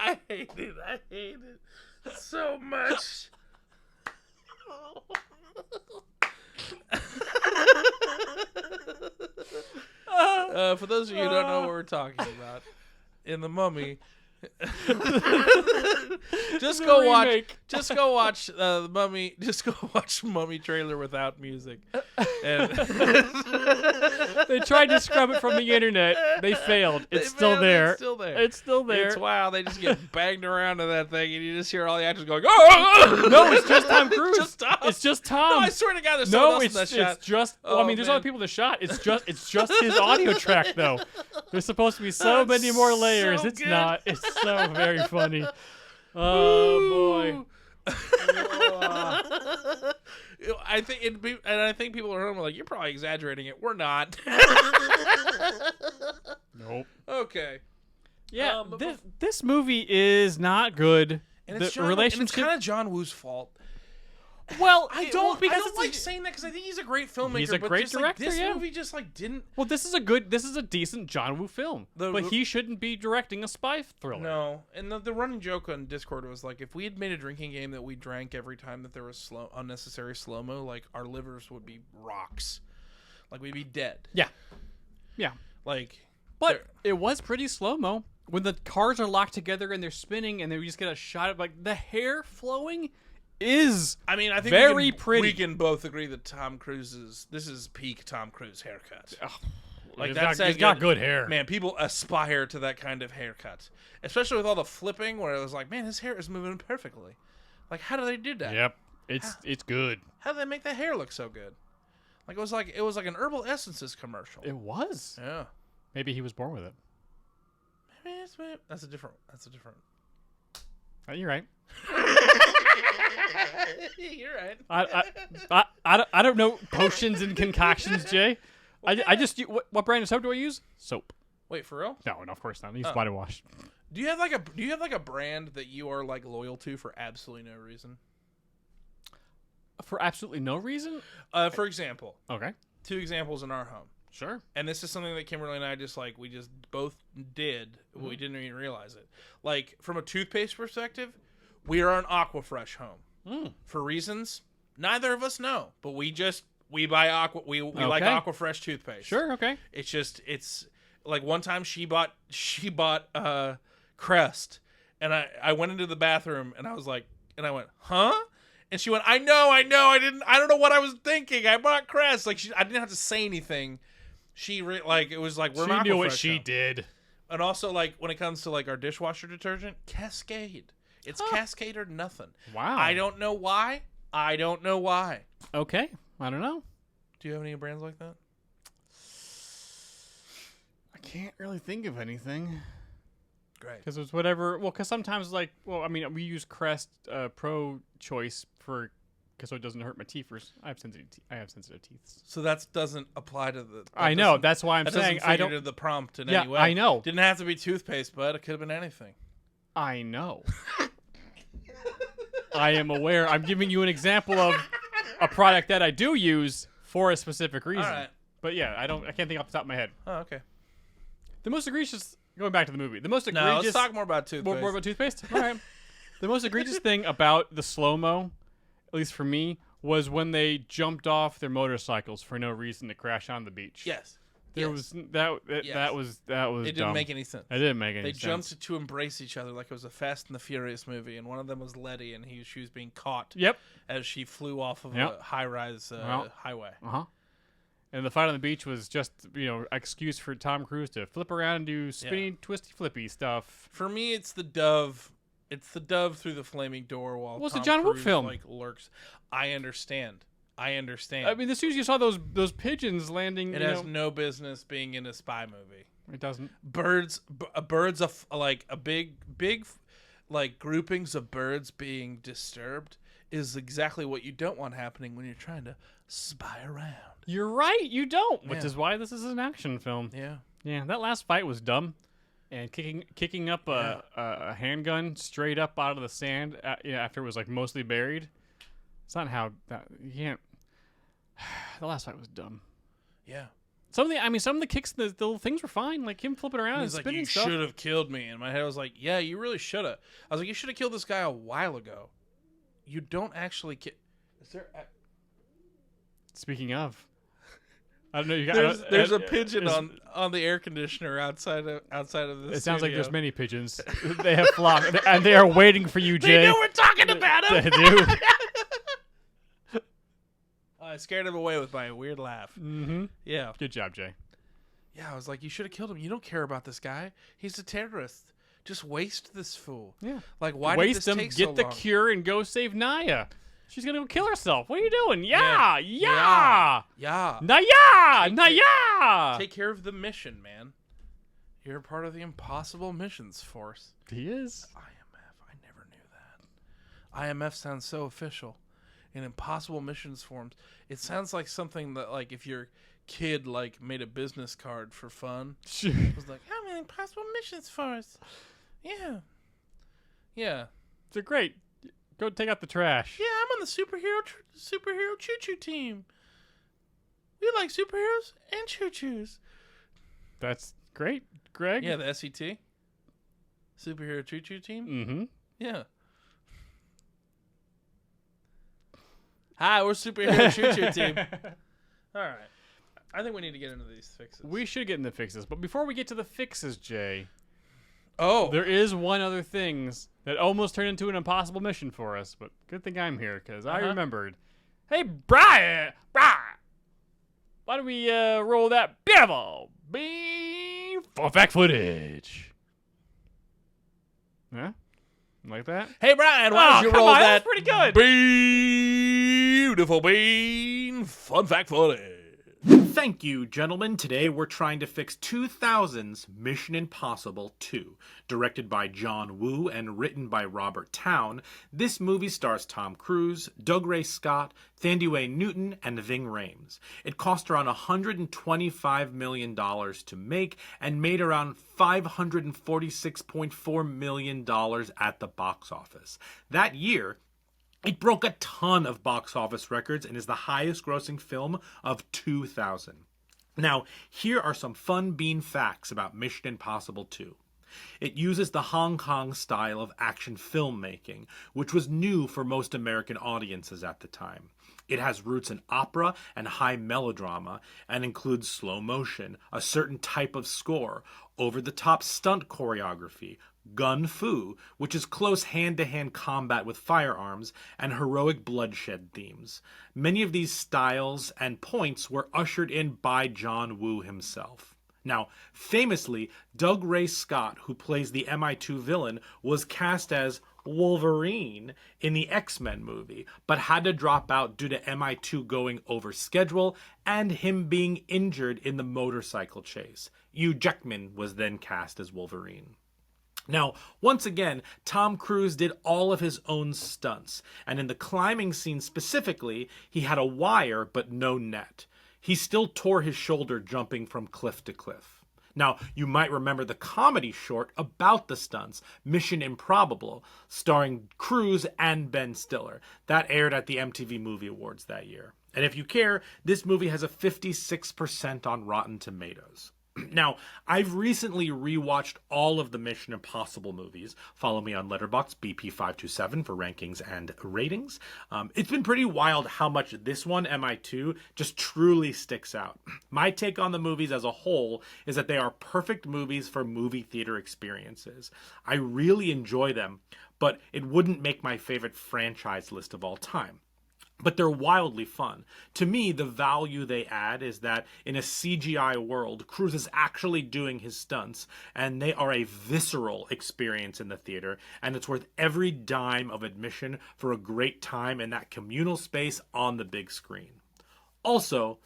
I hate it so much. For those of you who don't know what we're talking about, in The Mummy, just go watch the Mummy. Just go watch Mummy trailer without music. And They tried to scrub it from the internet. They failed. It's still there. It's still there. It's still there. It's wow. They just get banged around to that thing, and you just hear all the actors going, "Oh!" No, it's just Tom Cruise. Just Tom. It's just Tom. No, I swear to God, there's someone else in that it's shot. just. Oh, Well, I mean, there's man. other people in the shot. It's just his audio track, though. There's supposed to be so many more layers. So It's good. not. It's So very funny. Oh boy. I think people at home are like, you're probably exaggerating it. We're not. Nope. Okay. Yeah, this movie is not good. And The it's John, relationship. and it's kind of John Woo's fault. Well, I don't like saying that because I think he's a great filmmaker. He's a but great just, director. Like, this yeah. movie just like didn't. Well, this is a decent John Woo film, but he shouldn't be directing a spy thriller. No, and the running joke on Discord was like, if we had made a drinking game that we drank every time that there was unnecessary slow mo, like our livers would be rocks, like we'd be dead. Yeah. Like, but it was pretty slow mo when the cars are locked together and they're spinning, and then we just get a shot of like the hair flowing. I think very pretty. We can both agree that this is peak Tom Cruise haircut. Like he's got good hair. Man, people aspire to that kind of haircut, especially with all the flipping, where it was like, man, his hair is moving perfectly. Like, how do they do that? Yep, it's good. How do they make that hair look so good? Like it was like an Herbal Essences commercial. It was. Yeah. Maybe he was born with it. Maybe that's a different. You're right. You're right. I don't know potions and concoctions, Jay. I just what brand of soap do I use? Soap. Wait, for real? No, of course not. I use body wash. Do you have like a brand that you are like loyal to for absolutely no reason? For absolutely no reason? For example. Okay. 2 examples in our home. Sure. And this is something that Kimberly and I we just both did. Mm-hmm. We didn't even realize it. Like, from a toothpaste perspective, we are an Aquafresh home. For reasons neither of us know, but we buy we like Aquafresh toothpaste. Sure, okay. It's like one time she bought Crest, and I went into the bathroom and I went, huh? And she went, I know, I don't know what I was thinking. I bought Crest. Like, I didn't have to say anything. It was like, we're She knew what Aquafresh she now. did. And also, like, when it comes to like our dishwasher detergent, Cascade. It's Cascade or nothing. Wow. I don't know why. Okay. I don't know. Do you have any brands like that? I can't really think of anything. Great. Because it's whatever. Well, because sometimes, we use Crest Pro Choice so it doesn't hurt my teeth. I have sensitive teeth. So that doesn't apply to the. I know. That's why I'm saying I don't. To the prompt in yeah, any way. I know. Didn't have to be toothpaste, but it could have been anything. I know. I am aware. I'm giving you an example of a product that I do use for a specific reason. All right. But yeah, I can't think off the top of my head. Oh, okay. The most egregious. Going back to the movie, the most egregious. No, let's talk more about toothpaste. More about toothpaste. All right. The most egregious thing about the slow mo, at least for me, was when they jumped off their motorcycles for no reason to crash on the beach. Yes. There was that was It didn't dumb. make any sense. It didn't make any sense. They jumped to embrace each other like it was a Fast and the Furious movie, and one of them was Letty, and she was being caught. Yep. As she flew off of a high-rise highway. And the fight on the beach was just excuse for Tom Cruise to flip around and do spinny, twisty, flippy stuff. For me, it's the dove. It's the dove through the flaming door while What's Tom the John Woo Cruise, film? lurks. I understand. I mean, as soon as you saw those pigeons landing, it has no business being in a spy movie. It doesn't. Birds of like a big like groupings of birds being disturbed is exactly what you don't want happening when you're trying to spy around. You're right. You don't, which is why this is an action film. Yeah. Yeah. That last fight was dumb, and kicking up a handgun straight up out of the sand after it was like mostly buried. It's not how that you can't. The last fight was dumb. Yeah. Some of the kicks, the little things were fine. Like him flipping around and spinning you stuff. should have killed me. And my head was like, yeah, you really should have. I was like, you should have killed this guy a while ago. You don't actually kill. Is there? Speaking of, I don't know. There's a pigeon on the air conditioner outside of this. It sounds like studio. there's many pigeons. They have flock, and they are waiting for you, Jay. They know we're talking about him. They do. I scared him away with my weird laugh. Mm-hmm. Yeah. Good job, Jay. Yeah, I was like, you should have killed him. You don't care about this guy. He's a terrorist. Just waste this fool. Yeah. Like, why waste did this him? take Get so the long? cure and go save Naya. She's gonna go kill herself. What are you doing? Yeah. Yeah. Yeah. Naya. Take care of the mission, man. You're part of the Impossible Missions Force. He is. IMF. I never knew that. IMF sounds so official. In Impossible Missions Forms, it sounds like something that, like, if your kid, like, made a business card for fun. Sure. It was like, I'm in Impossible Missions Force. Yeah. Yeah. They're great. Go take out the trash. Yeah, I'm on the superhero choo-choo team. We like superheroes and choo-choos. That's great, Greg. Yeah, the SET. Superhero choo-choo team. Mm-hmm. Yeah. Hi, we're superhero choo-choo team. All right. I think we need to get into these fixes. We should get into fixes, but before we get to the fixes, Jay, there is one other things that almost turned into an impossible mission for us, but good thing I'm here, because I remembered. Hey, Brian! Why don't we roll that beautiful fun fact footage? Yeah? Like that? Hey, Brian, why don't you roll That's that pretty good. beautiful bean fun fact footage? Thank you, gentlemen. Today we're trying to fix 2000's Mission Impossible 2. Directed by John Woo and written by Robert Towne, this movie stars Tom Cruise, Doug Ray Scott, Thandie Newton, and Ving Rhames. It cost around $125 million to make and made around $546.4 million at the box office. That year, it broke a ton of box office records and is the highest grossing film of 2000. Now, here are some fun bean facts about Mission Impossible 2. It uses the Hong Kong style of action filmmaking, which was new for most American audiences at the time. It has roots in opera and high melodrama and includes slow motion, a certain type of score, over-the-top stunt choreography, gun fu, which is close hand-to-hand combat with firearms, and heroic bloodshed themes. Many of these styles and points were ushered in by John Woo himself. Now, famously, Doug Ray Scott, who plays the MI2 villain, was cast as Wolverine in the X-Men movie, but had to drop out due to MI2 going over schedule and him being injured in the motorcycle chase. Hugh Jackman was then cast as Wolverine. Now, once again, Tom Cruise did all of his own stunts, and in the climbing scene specifically, he had a wire but no net. He still tore his shoulder jumping from cliff to cliff. Now, you might remember the comedy short about the stunts, Mission Improbable, starring Cruise and Ben Stiller. That aired at the MTV Movie Awards that year. And if you care, this movie has a 56% on Rotten Tomatoes. Now, I've recently rewatched all of the Mission Impossible movies. Follow me on Letterboxd, BP527, for rankings and ratings. It's been pretty wild how much this one, MI2, just truly sticks out. My take on the movies as a whole is that they are perfect movies for movie theater experiences. I really enjoy them, but it wouldn't make my favorite franchise list of all time. But they're wildly fun. To me, the value they add is that in a CGI world, Cruise is actually doing his stunts, and they are a visceral experience in the theater, and it's worth every dime of admission for a great time in that communal space on the big screen. Also,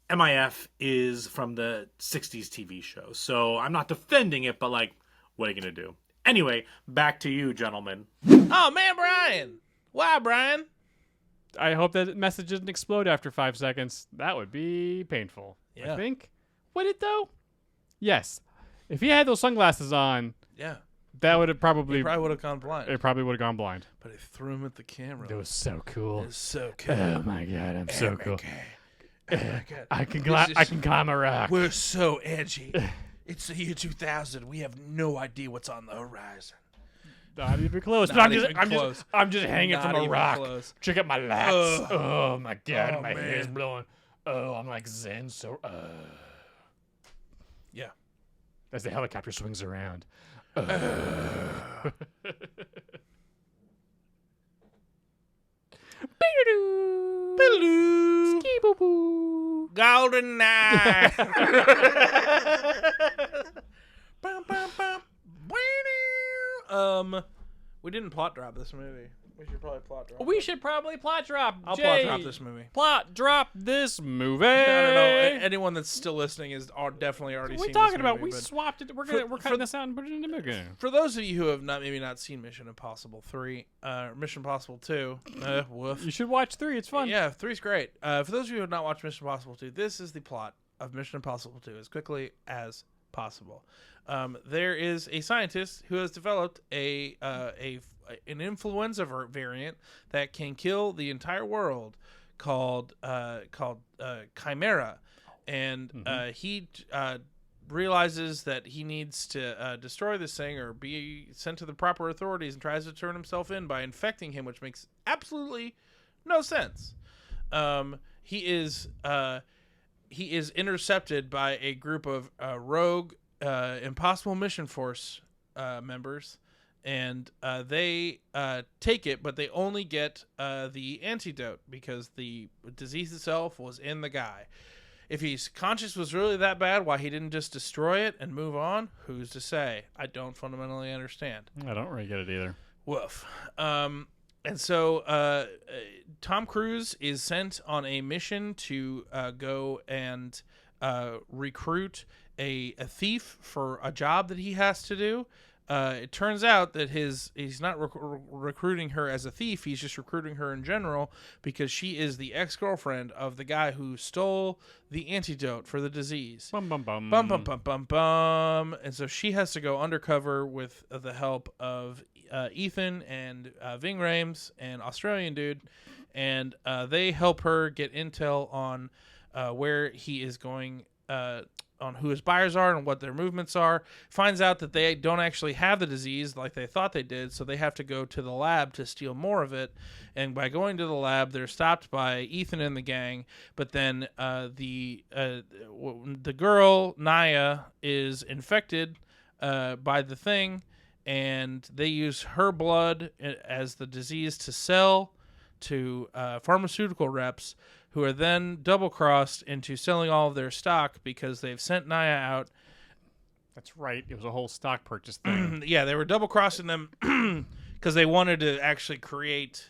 MIF is from the 60s TV show, so I'm not defending it, but like, what are you gonna do? Anyway, back to you, gentlemen. Oh, man, Brian. Why, Brian? I hope that message doesn't explode after 5 seconds. That would be painful. Yeah. I think. Would it, though? Yes. If he had those sunglasses on, Yeah. that would have probably... He probably would have gone blind. It probably would have gone blind. But he threw him at the camera. It was so cool. It was so cool. Oh, my God. I'm so cool. Oh my God. I can climb a rock. We're so edgy. It's the year 2000. We have no idea what's on the horizon. Not even close. Not But even close. I'm just hanging Not from a even rock. close. Check out my lats. Ugh. Oh my God, Oh, my hair's man. blowing. Oh, I'm like Zen. So, Yeah. as the helicopter swings around. Boo-doo. Ski-boo-boo. Golden Knight. Bum, bum, bum. We didn't plot drop this movie. We should probably plot drop. We should probably plot drop. I'll Jay, plot drop this movie. Plot drop this movie. I don't know. Anyone that's still listening is definitely already What are seen we talking this about? movie, We but swapped it. We're cutting this out and putting it in the movie. For those of you who have maybe not seen Mission Impossible 3, Mission Impossible 2, woof. You should watch 3. It's fun. Yeah, 3's great. For those of you who have not watched Mission Impossible 2, this is the plot of Mission Impossible 2 as quickly as possible. There is a scientist who has developed an influenza variant that can kill the entire world called Chimera, and he realizes that he needs to destroy this thing or be sent to the proper authorities, and tries to turn himself in by infecting him, which makes absolutely no sense. He is intercepted by a group of rogue Impossible Mission Force members, and they take it, but they only get the antidote because the disease itself was in the guy. If his conscience was really that bad, why he didn't just destroy it and move on, who's to say? I don't fundamentally understand. I don't really get it either. Woof. And so Tom Cruise is sent on a mission to go and recruit a thief for a job that he has to do. It turns out that he's not recruiting her as a thief. He's just recruiting her in general because she is the ex-girlfriend of the guy who stole the antidote for the disease. Bum bum bum. Bum bum bum bum bum. And so she has to go undercover with the help of Ethan and Ving Rhames, an Australian dude, and they help her get intel on where he is going, on who his buyers are and what their movements are. Finds out that they don't actually have the disease like they thought they did, so they have to go to the lab to steal more of it. And by going to the lab, they're stopped by Ethan and the gang. But then the girl Naya is infected by the thing, and they use her blood as the disease to sell to pharmaceutical reps, who are then double-crossed into selling all of their stock because they've sent Naya out. That's right. It was a whole stock purchase thing. Yeah, they were double-crossing them because they wanted to actually create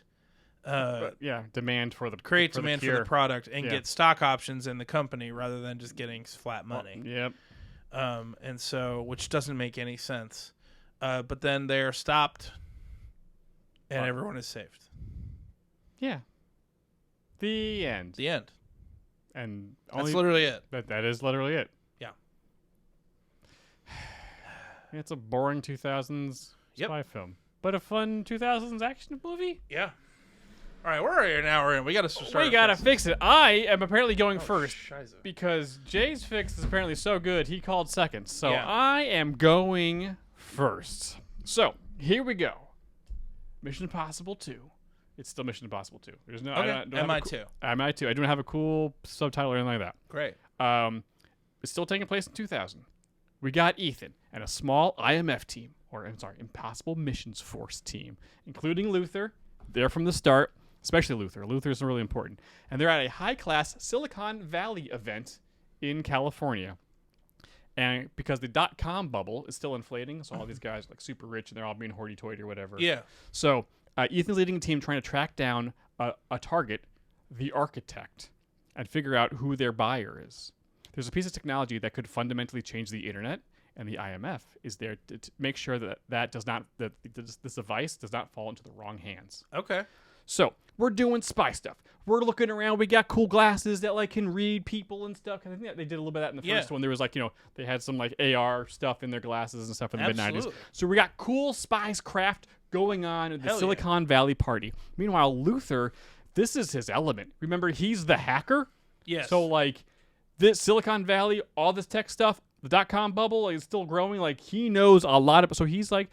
demand for the demand for the product and Yeah. get stock options in the company rather than just getting flat money. Yep. And so, which doesn't make any sense. But then they're stopped, and everyone is saved. Yeah. The end. The end. And That's literally it. that is literally it. Yeah. It's a boring 2000s Yep. spy film, but a fun 2000s action movie. Yeah. All right, we're an hour in. We got to start. We gotta fix it. I am apparently going first Shiza. because Jay's fix is apparently so good he called second. So Yeah. I am going first. So here we go. Mission Impossible 2. It's still Mission Impossible 2. There's no. Okay. I don't have a MI2. MI2. I don't have a cool subtitle or anything like that. Great. It's still taking place in 2000. We got Ethan and a small IMF team, Impossible Missions Force team, including Luther. They're from the start, especially Luther. Luther's really important. And they're at a high-class Silicon Valley event in California. And because the .com bubble is still inflating, so all these guys are like super rich and they're all being hoity-toity or whatever. Yeah. So Ethan's leading a team trying to track down a target, the architect, and figure out who their buyer is. There's a piece of technology that could fundamentally change the internet, and the IMF is there to make sure that this device does not fall into the wrong hands. Okay. So we're doing spy stuff. We're looking around. We got cool glasses that like can read people and stuff. 'Cause I think they did a little bit of that in the first one. There was they had some like AR stuff in their glasses and stuff in the mid-90s. Absolutely. So we got cool spies craft going on at the Hell yeah. Silicon Valley party. Meanwhile, Luther, this is his element. Remember, he's the hacker. Yes. So like this Silicon Valley, all this tech stuff, the .com bubble is still growing. Like he knows a lot of, so he's like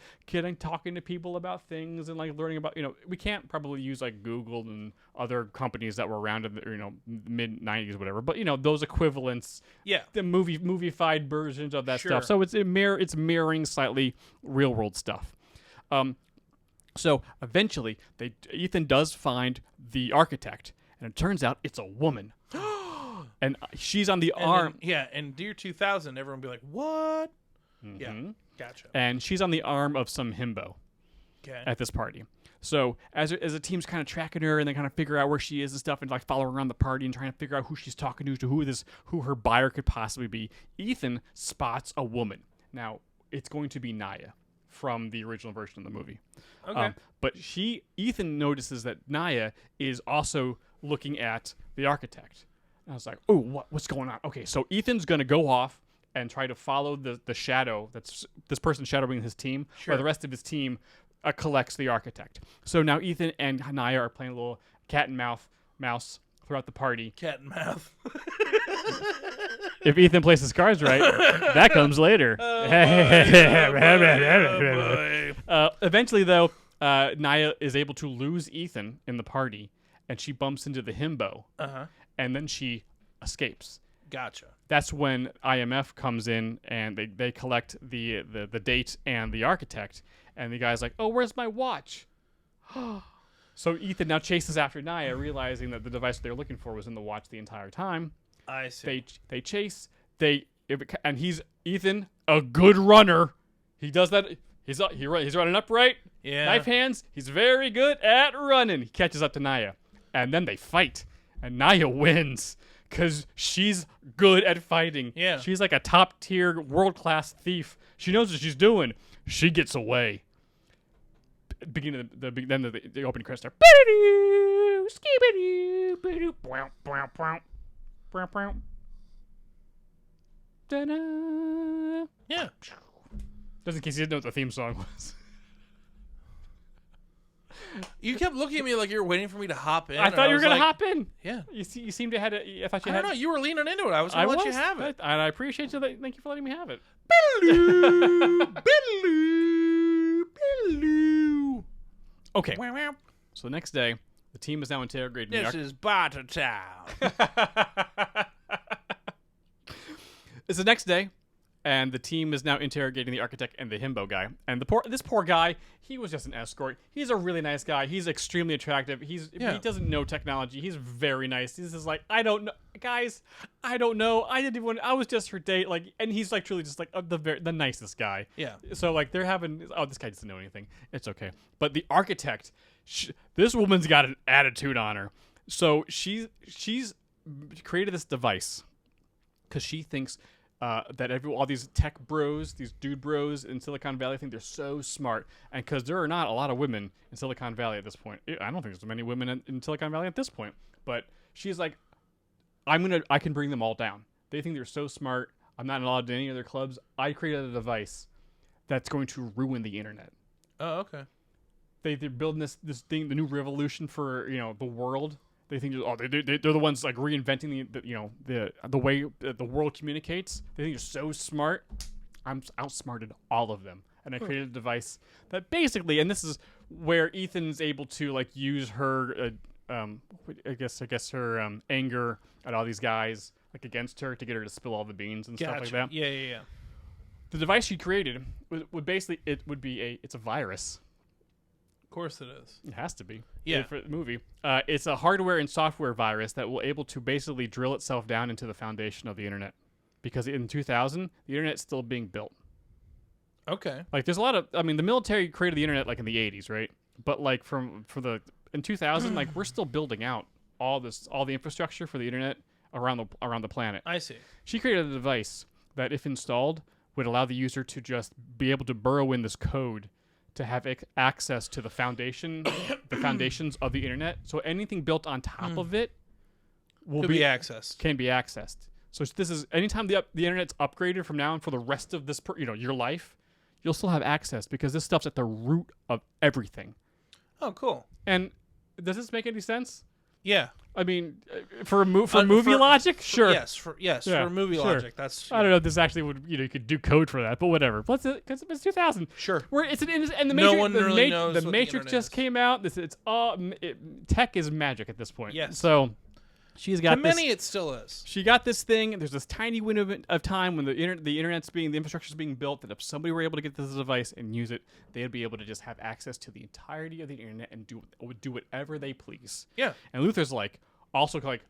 talking to people about things and like learning about, we can't probably use like Google and other companies that were around in the, mid 90s, whatever. But those equivalents, Yeah. the movie-fied versions of that Sure. stuff. So it's mirroring slightly real world stuff. So eventually Ethan does find the architect, and it turns out it's a woman. And she's on the arm. And Dear 2000, everyone would be like, what? Yeah, gotcha. And she's on the arm of some himbo Okay. at this party. So as a team's kind of tracking her and they kind of figure out where she is and stuff and like follow her around the party and trying to figure out who she's talking to who her buyer could possibly be, Ethan spots a woman. Now, it's going to be Naya from the original version of the movie. Okay. But Ethan notices that Naya is also looking at the architect. And I was like, oh, what's going on? Okay, so Ethan's going to go off and try to follow the shadow that's this person shadowing his team, while the rest of his team collects the architect. So now Ethan and Naya are playing a little cat and mouse throughout the party. Cat and mouse. If Ethan plays his cards right, that comes later. Eventually, though, Naya is able to lose Ethan in the party, and she bumps into the himbo, and then she escapes. Gotcha. That's when IMF comes in, and they collect the date and the architect, and the guy's like, oh, where's my watch? So Ethan now chases after Naya, realizing that the device they're looking for was in the watch the entire time. I see. They chase. And he's Ethan, a good runner. He does that. He's running upright. Yeah. Knife hands. He's very good at running. He catches up to Naya, and then they fight, and Naya wins because she's good at fighting. Yeah. She's like a top tier, world class thief. She knows what she's doing. She gets away. Beginning of the opening credits start. Yeah. Just in case you didn't know what the theme song was. You kept looking at me like you were waiting for me to hop in. I thought you were gonna like, hop in. Yeah. You seemed to had. I thought you I had. don't know. You were leaning into it. I was gonna let you have it. And I appreciate you. Thank you for letting me have it. Okay. So the next day, the team is now interrogating This is Barter Town. It's the next day, and the team is now interrogating the architect and the himbo guy. And this poor guy, he was just an escort. He's a really nice guy. He's extremely attractive. He doesn't know technology. He's very nice. He's just like, I don't know, guys. I don't know. I was just her date. Like, and he's like truly just like the nicest guy. Yeah. So like they're having. Oh, this guy doesn't know anything. It's okay. But the architect, this woman's got an attitude on her. So she's created this device because she thinks that all these tech bros, these dude bros in Silicon Valley think they're so smart, and because there are not a lot of women in Silicon Valley at this point. I don't think there's many women in Silicon Valley at this point. But she's like, I can bring them all down. They think they're so smart. I'm not allowed to any other clubs. I created a device that's going to ruin the internet. Oh, okay. They're building this thing, the new revolution for the world. They think they're the ones like reinventing the way the world communicates. They think they're so smart. I'm outsmarted all of them, and I created a device that basically, and this is where Ethan's able to like use her, I guess her anger at all these guys like against her to get her to spill all the beans and stuff like that. Yeah. The device she created would basically it's a virus. Of course it is. It has to be. Yeah. For the movie. It's a hardware and software virus that will able to basically drill itself down into the foundation of the internet. Because in 2000, the internet's still being built. Okay. Like there's a lot of, the military created the internet like in the 80s, right? But like in 2000, like we're still building out all the infrastructure for the internet around the planet. I see. She created a device that, if installed, would allow the user to just be able to burrow in this code to have access to the foundations of the internet. So anything built on top of it can be accessed. So this is anytime the internet's upgraded from now on for the rest of this your life, you'll still have access because this stuff's at the root of everything. Oh, cool. And does this make any sense? Yeah. I mean, for movie logic, sure. Yes, for movie logic, that's. I don't know if this actually would you could do code for that, but whatever. Because it's 2000. Sure. Where it's and the Matrix, No one really knows the what Matrix the just internet came out. Tech is magic at this point. Yes. So she's got to many, it still is. She got this thing. There's this tiny window of time when the infrastructure's being built that if somebody were able to get this device and use it, they'd be able to just have access to the entirety of the internet and do whatever they please. Yeah. And Luther's also like,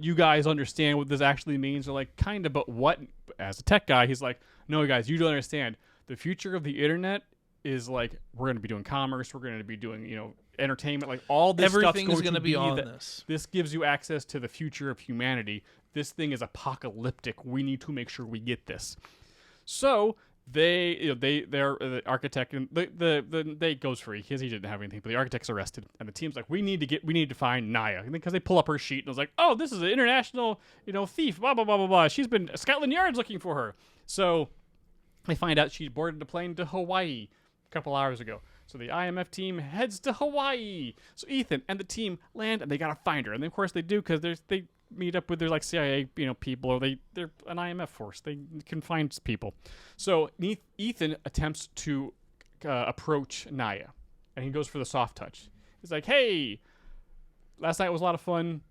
you guys understand what this actually means? Or like, kind of, but what? As a tech guy, he's like, no, guys, you don't understand. The future of the internet is like, we're going to be doing commerce, we're going to be doing, entertainment, like all this stuff's Everything's going gonna to be on that- this. This gives you access to the future of humanity. This thing is apocalyptic. We need to make sure we get this. So they're the architect, and they goes free because he didn't have anything, but the architect's arrested, and the team's like, we need to find Naya, because they pull up her sheet and it was like, oh, this is an international thief, blah blah blah blah blah. She's been Scotland Yard's looking for her. So they find out she boarded a plane to Hawaii a couple hours ago. So the IMF team heads to Hawaii. So Ethan and the team land, and they gotta find her, and of course they do, because they meet up with their like CIA people, or they're an IMF force. They can find people. So Ethan attempts to approach Naya, and he goes for the soft touch. He's like, hey, last night was a lot of fun,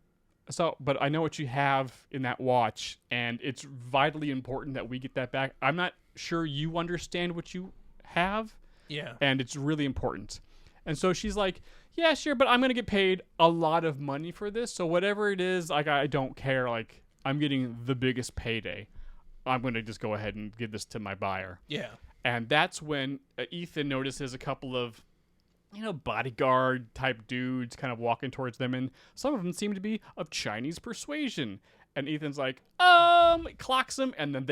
but I know what you have in that watch, and it's vitally important that we get that back. I'm not sure you understand what you have, and it's really important. And so she's like, yeah, sure, but I'm going to get paid a lot of money for this. So whatever it is, like, I don't care. Like, I'm getting the biggest payday. I'm going to just go ahead and give this to my buyer. Yeah. And that's when Ethan notices a couple of, bodyguard type dudes kind of walking towards them. And some of them seem to be of Chinese persuasion. And Ethan's like, clocks them. And then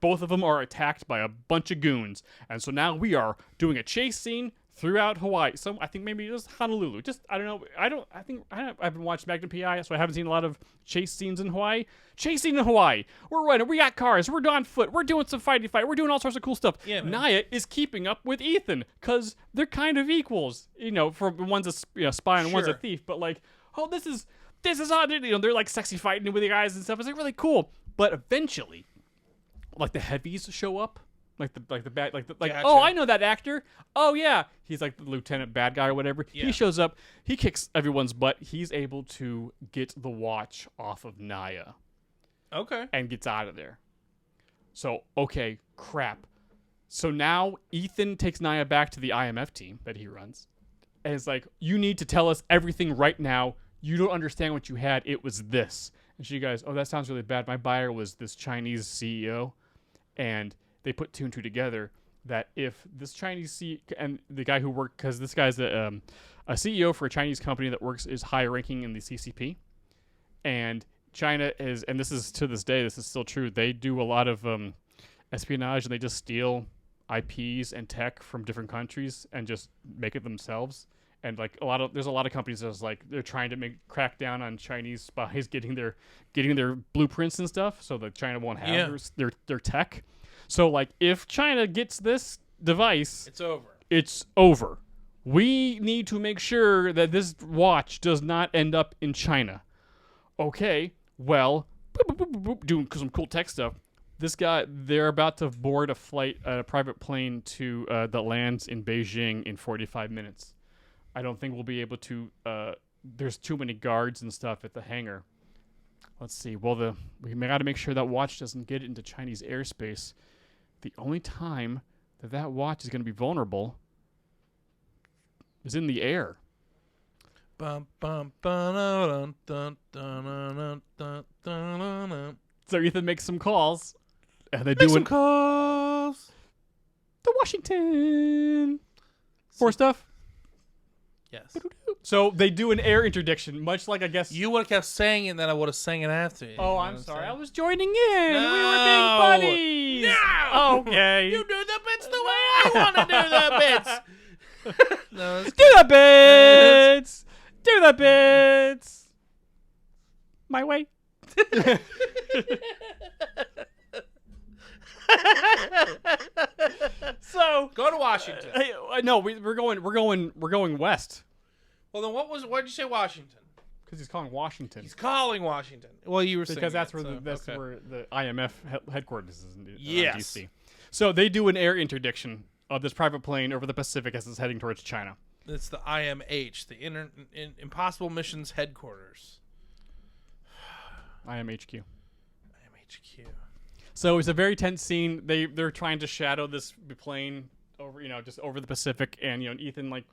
both of them are attacked by a bunch of goons. And so now we are doing a chase scene throughout Hawaii. So I think maybe just Honolulu. I don't know. I haven't watched Magnum PI, so I haven't seen a lot of chase scenes in Hawaii. Chasing in Hawaii. We're running. We got cars. We're on foot. We're doing some fight. We're doing all sorts of cool stuff. Yeah, man. Naya is keeping up with Ethan because they're kind of equals. For one's a spy and one's a Sure. thief. But like, oh, this is odd. They're like sexy fighting with the guys and stuff. It's like really cool. But eventually, like the heavies show up. Gotcha. Oh, I know that actor. Oh yeah, he's like the lieutenant bad guy or whatever. Yeah. He shows up. He kicks everyone's butt. He's able to get the watch off of Naya Okay. and gets out of there. So okay, crap. So now Ethan takes Naya back to the IMF team that he runs, and it's like, you need to tell us everything right now. You don't understand what you had. It was this. And she goes, oh, that sounds really bad. My buyer was this Chinese CEO, and they put two and two together that if this Chinese CEO and the guy who worked, because this guy's a CEO for a Chinese company that is high ranking in the CCP, and China is, and this is to this day, this is still true. They do a lot of espionage, and they just steal IPs and tech from different countries and just make it themselves. And like there's a lot of companies that's like they're trying to crack down on Chinese spies getting their blueprints and stuff, so that China won't have their tech. So, like, if China gets this device, It's over. We need to make sure that this watch does not end up in China. Okay, well, doing some cool tech stuff. They're about to board a private plane to that lands in Beijing in 45 minutes. I don't think we'll be able to. There's too many guards and stuff at the hangar. Let's see. Well, we got to make sure that watch doesn't get into Chinese airspace. The only time that watch is going to be vulnerable is in the air. Bum, bum, ba-da-dun, dun, dun, dun, dun, dun, dun, dun. So Ethan makes some calls, and they Make do some calls. the Washington for stuff. Yes. So they do an air interdiction, much like, I guess. You would have kept saying it, and then I would have sang it after you. Oh, know I'm what sorry. I saying? was joining in. No. We were being buddies. No. Okay. You do the bits the way I want to do the bits. No, it's Do the bits. Do the bits. My way. So Go to Washington. no, we're going west Well, then why'd you say Washington? because he's calling Washington. He's calling Washington. Well, you were saying Because that's it, where so, okay. where the IMF headquarters is in Yes. DC. So they do an air interdiction of this private plane over the Pacific as it's heading towards China. It's the IMH, the Impossible Missions Headquarters. IMHQ. IMHQ. So it's a very tense scene. They're trying to shadow this plane over, just over the Pacific, and Ethan, like,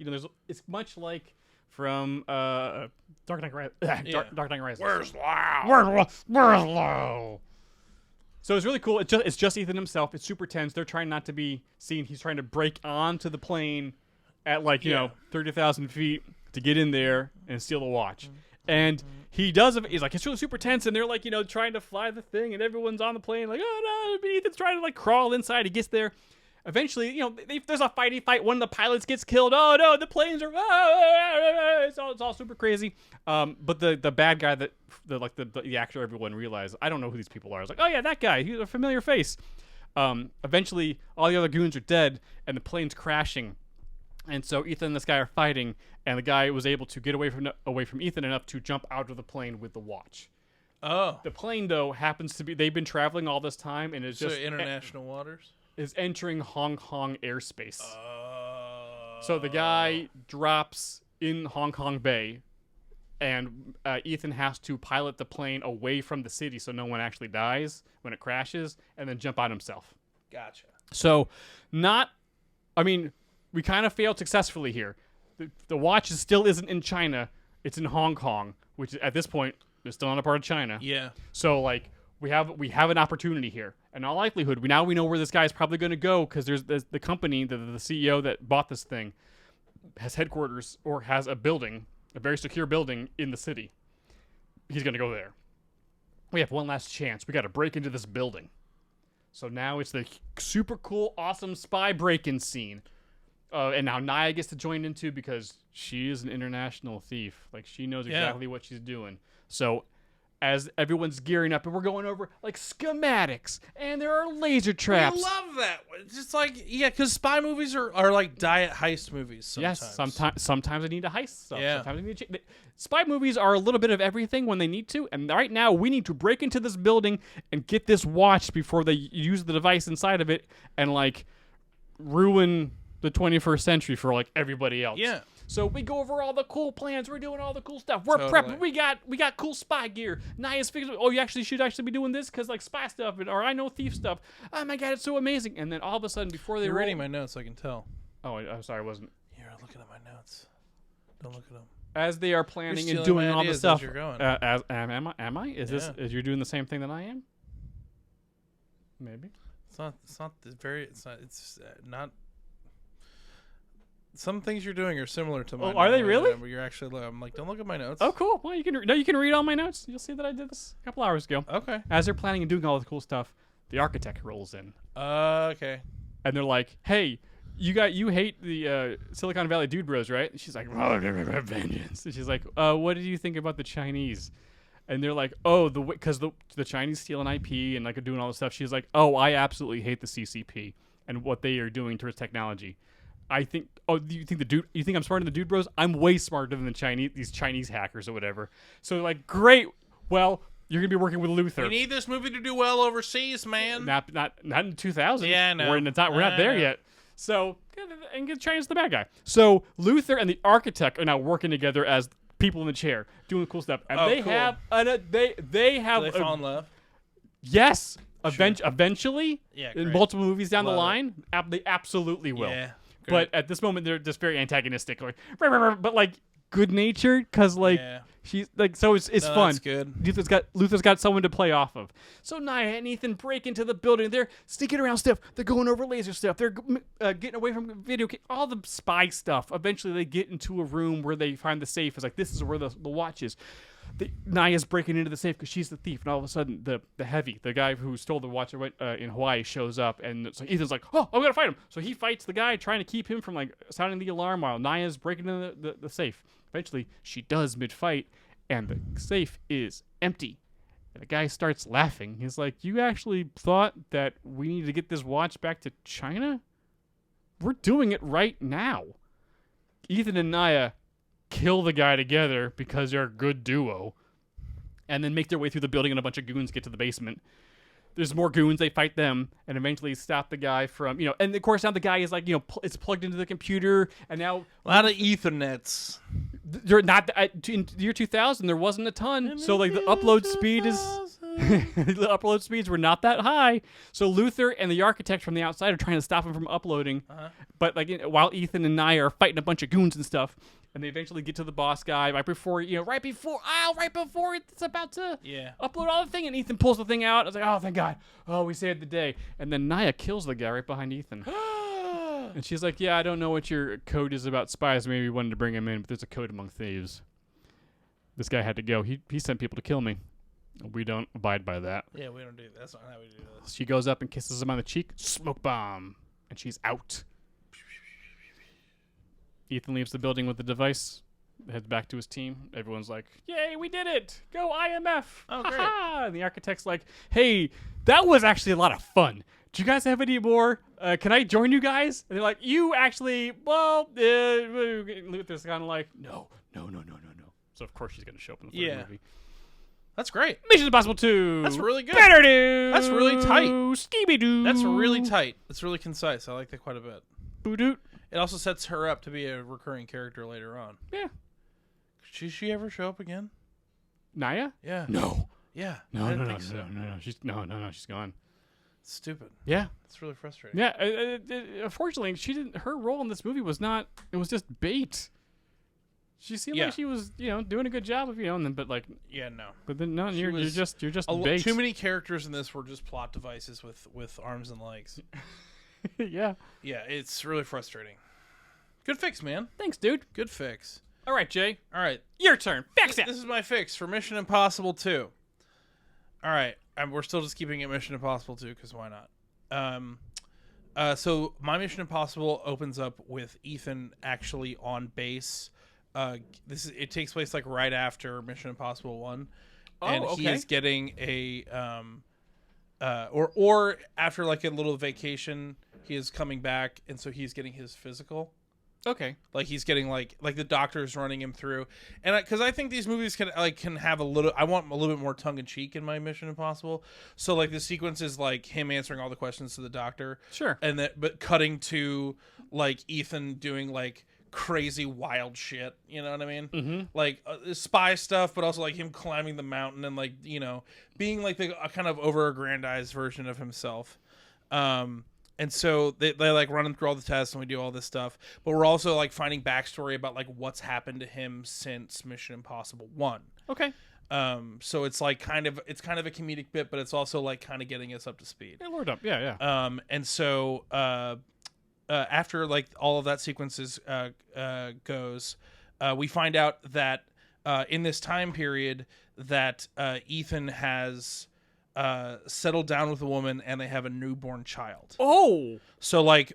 it's much like from Dark Knight Rises. Yeah. Dark Knight Rises. Where's Lau? Where's Low? So it's really cool. It's just Ethan himself. It's super tense. They're trying not to be seen. He's trying to break onto the plane at 30,000 feet to get in there and steal the watch. And he does. He's like, it's really super tense, and they're like, trying to fly the thing, and everyone's on the plane like, oh no, Ethan's trying to crawl inside. He gets there. Eventually, there's a fight. One of the pilots gets killed. Oh no, the planes are. It's all super crazy. But the bad guy the actor everyone realized, I don't know who these people are. I was like, oh yeah, that guy. He's a familiar face. Eventually, all the other goons are dead, and the plane's crashing. And so Ethan and this guy are fighting, and the guy was able to get away from Ethan enough to jump out of the plane with the watch. Oh. The plane though happens to be they've been traveling all this time, and it's just international waters. Is entering Hong Kong airspace. So the guy drops in Hong Kong Bay, and Ethan has to pilot the plane away from the city so no one actually dies when it crashes, and then jump out himself. Gotcha. So, we kind of failed successfully here. The watch still isn't in China. It's in Hong Kong, which at this point is still not a part of China. Yeah. So, we have an opportunity here. In all likelihood, we know where this guy's probably going to go, because there's the company, the CEO that bought this thing, has headquarters or has a building, a very secure building in the city. He's going to go there. We have one last chance. We got to break into this building. So now it's the super cool, awesome spy break-in scene. And now Naya gets to join in too, because she is an international thief. She knows exactly what she's doing. So as everyone's gearing up, and we're going over schematics, and there are laser traps. I love that. It's just because spy movies are like diet heist movies sometimes. Yes, sometimes they need to heist stuff. Yeah. Sometimes they need to spy movies are a little bit of everything when they need to, and right now we need to break into this building and get this watch before they use the device inside of it and ruin the 21st century for everybody else. Yeah. So we go over all the cool plans. We're doing all the cool stuff. We're Totally. prepping. We got cool spy gear. Naya's figuring, you should be doing this because spy stuff or I know thief stuff. Oh my god, it's so amazing. And then all of a sudden, before they You're roll, reading my notes, I can tell. oh, I'm sorry, I wasn't. You're looking at my notes. Don't look at them. As they are planning You're and stealing doing my all the ideas stuff. as you're going. Am I? Is you're doing the same thing that I am? Maybe. It's not. Some things you're doing are similar to mine. Oh, are they really? You're actually. I'm like, don't look at my notes. Oh, cool. Well, you can read all my notes. You'll see that I did this a couple hours ago. Okay. As they're planning and doing all the cool stuff, the architect rolls in, Okay. and they're like, "Hey, you hate the Silicon Valley dude bros, right?" And she's like, "Vengeance." And she's like, "What did you think about the Chinese?" And they're like, "Oh, because the Chinese stealing IP and doing all this stuff." She's like, "Oh, I absolutely hate the CCP and what they are doing towards technology. I think. Oh, do you think you think I'm smarter than the dude bros? I'm way smarter than these Chinese hackers or whatever." So great. Well, you're gonna be working with Luther. We need this movie to do well overseas, man. Not in 2000. Yeah, no. We're not there yet. So and get China's the bad guy. So Luther and the architect are now working together as people in the chair doing cool stuff, and they cool. have they have Do they fall in love? yes. Eventually, Yeah, in great. multiple movies down the Love it. line, they absolutely will. Yeah. But at this moment, they're just very antagonistic, but good natured, because Yeah. she's so it's No, fun. that's good. Luther's got someone to play off of. So Naya and Ethan break into the building. They're sneaking around stuff. They're going over laser stuff. They're getting away from all the spy stuff. Eventually, they get into a room where they find the safe. It's this is where the watch is. Naya's breaking into the safe because she's the thief, and all of a sudden the heavy, the guy who stole the watch in Hawaii, shows up, and so Ethan's like, "Oh, I'm gonna fight him!" So he fights the guy, trying to keep him from sounding the alarm while Naya's breaking into the safe. Eventually, she does mid-fight, and the safe is empty. And the guy starts laughing. He's like, "You actually thought that we need to get this watch back to China? We're doing it right now." Ethan and Naya kill the guy together because they're a good duo, and then make their way through the building, and a bunch of goons get to the basement. There's more goons. They fight them and eventually stop the guy from, and of course now the guy is it's plugged into the computer, and now A lot of Ethernets. they're not in the year 2000 there wasn't a ton, so the upload speed is The upload speeds were not that high. So Luther and the architect from the outside are trying to stop him from uploading. But like while Ethan and Nia are fighting a bunch of goons and stuff, and they eventually get to the boss guy right before it's about to upload all the thing, and Ethan pulls the thing out. I was like, oh, thank God. Oh, we saved the day. And then Nia kills the guy right behind Ethan. And she's like, yeah, I don't know what your code is about spies. Maybe you wanted to bring him in, but there's a code among thieves. This guy had to go. He sent people to kill me. We don't abide by that. Yeah, we don't do that. That's not how we do this. She goes up and kisses him on the cheek. Smoke bomb. And she's out. Ethan leaves the building with the device. Heads back to his team. Everyone's like, yay, we did it. Go IMF. Oh, great. And the architect's like, hey, that was actually a lot of fun. Do you guys have any more? Can I join you guys? And they're like, you actually, Luther's kind of like, no. So, of course, she's going to show up in the third movie. That's great. Mission Impossible 2. That's really good. Better do. That's really tight. Skibby-doo. That's really tight. It's really concise. I like that quite a bit. Boo-doot. It also sets her up to be a recurring character later on. Yeah. Should she ever show up again? Naya? Yeah. No. Yeah. No. She's gone. Stupid. Yeah. It's really frustrating. Yeah. Unfortunately, her role in this movie was not. It was just bait. She seemed like she was, doing a good job of, and then, but like, yeah, no. But then no, you're just bait. Too many characters in this were just plot devices with arms and legs. Yeah. Yeah, it's really frustrating. Good fix, man. Thanks, dude. Good fix. All right, Jay. All right. Your turn. Fix it. This is my fix for Mission Impossible 2. All right. We're still just keeping it Mission Impossible 2 because why not? So my Mission Impossible opens up with Ethan actually on base. It takes place like right after Mission Impossible 1. And he is getting a or after like a little vacation, he is coming back, and so he's getting his physical. Okay. Like he's getting like the doctor's running him through, and because I think these movies can have a little. I want a little bit more tongue in cheek in my Mission Impossible. So like the sequence is like him answering all the questions to the doctor. Sure. And but cutting to like Ethan doing like crazy wild shit. You know what I mean? Mm-hmm. Like spy stuff, but also like him climbing the mountain and like being like a kind of over-aggrandized version of himself. And so they like running through all the tests and we do all this stuff, but we're also like finding backstory about like what's happened to him since Mission Impossible 1. Okay. So it's like kind of a comedic bit, but it's also like kind of getting us up to speed. Yeah, Lord up. Yeah. And so after like all of that sequences goes, we find out that in this time period that Ethan has settled down with a woman and they have a newborn child. Oh, so like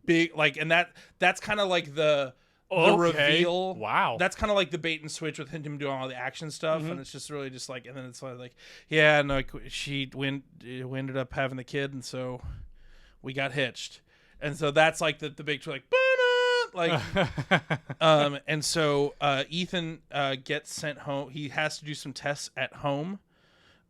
big, like, and that's kind of like the reveal. Wow, that's kind of like the bait and switch with him doing all the action stuff, and it's just really just like, and then it's like, yeah, no, we ended up having the kid, and so we got hitched, and so that's like the big like. And so Ethan gets sent home. He has to do some tests at home.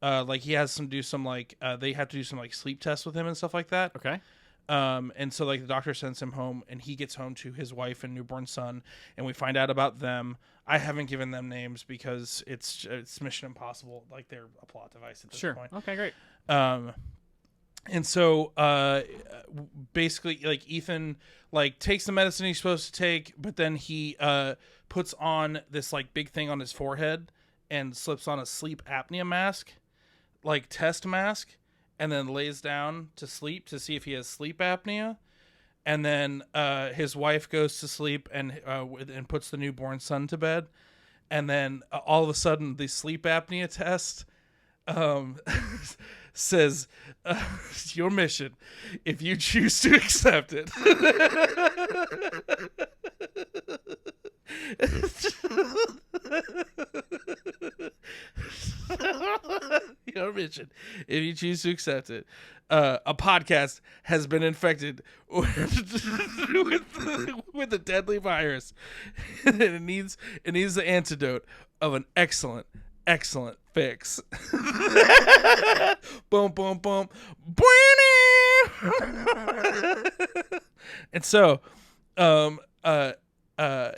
Like he has they have to do some like sleep tests with him and stuff like that. Okay. And so like the doctor sends him home, and he gets home to his wife and newborn son, and we find out about them. I haven't given them names because it's Mission Impossible. Like they're a plot device at this point. Okay, great. And so basically like Ethan like takes the medicine he's supposed to take, but then he puts on this like big thing on his forehead and slips on a sleep apnea mask, like test mask, and then lays down to sleep to see if he has sleep apnea. And then his wife goes to sleep and puts the newborn son to bed. And then all of a sudden the sleep apnea test says, your mission, if you choose to accept it. Your mission, if you choose to accept it. A podcast has been infected with a deadly virus, and it needs the antidote of an excellent fix. Boom, boom, boom. And so,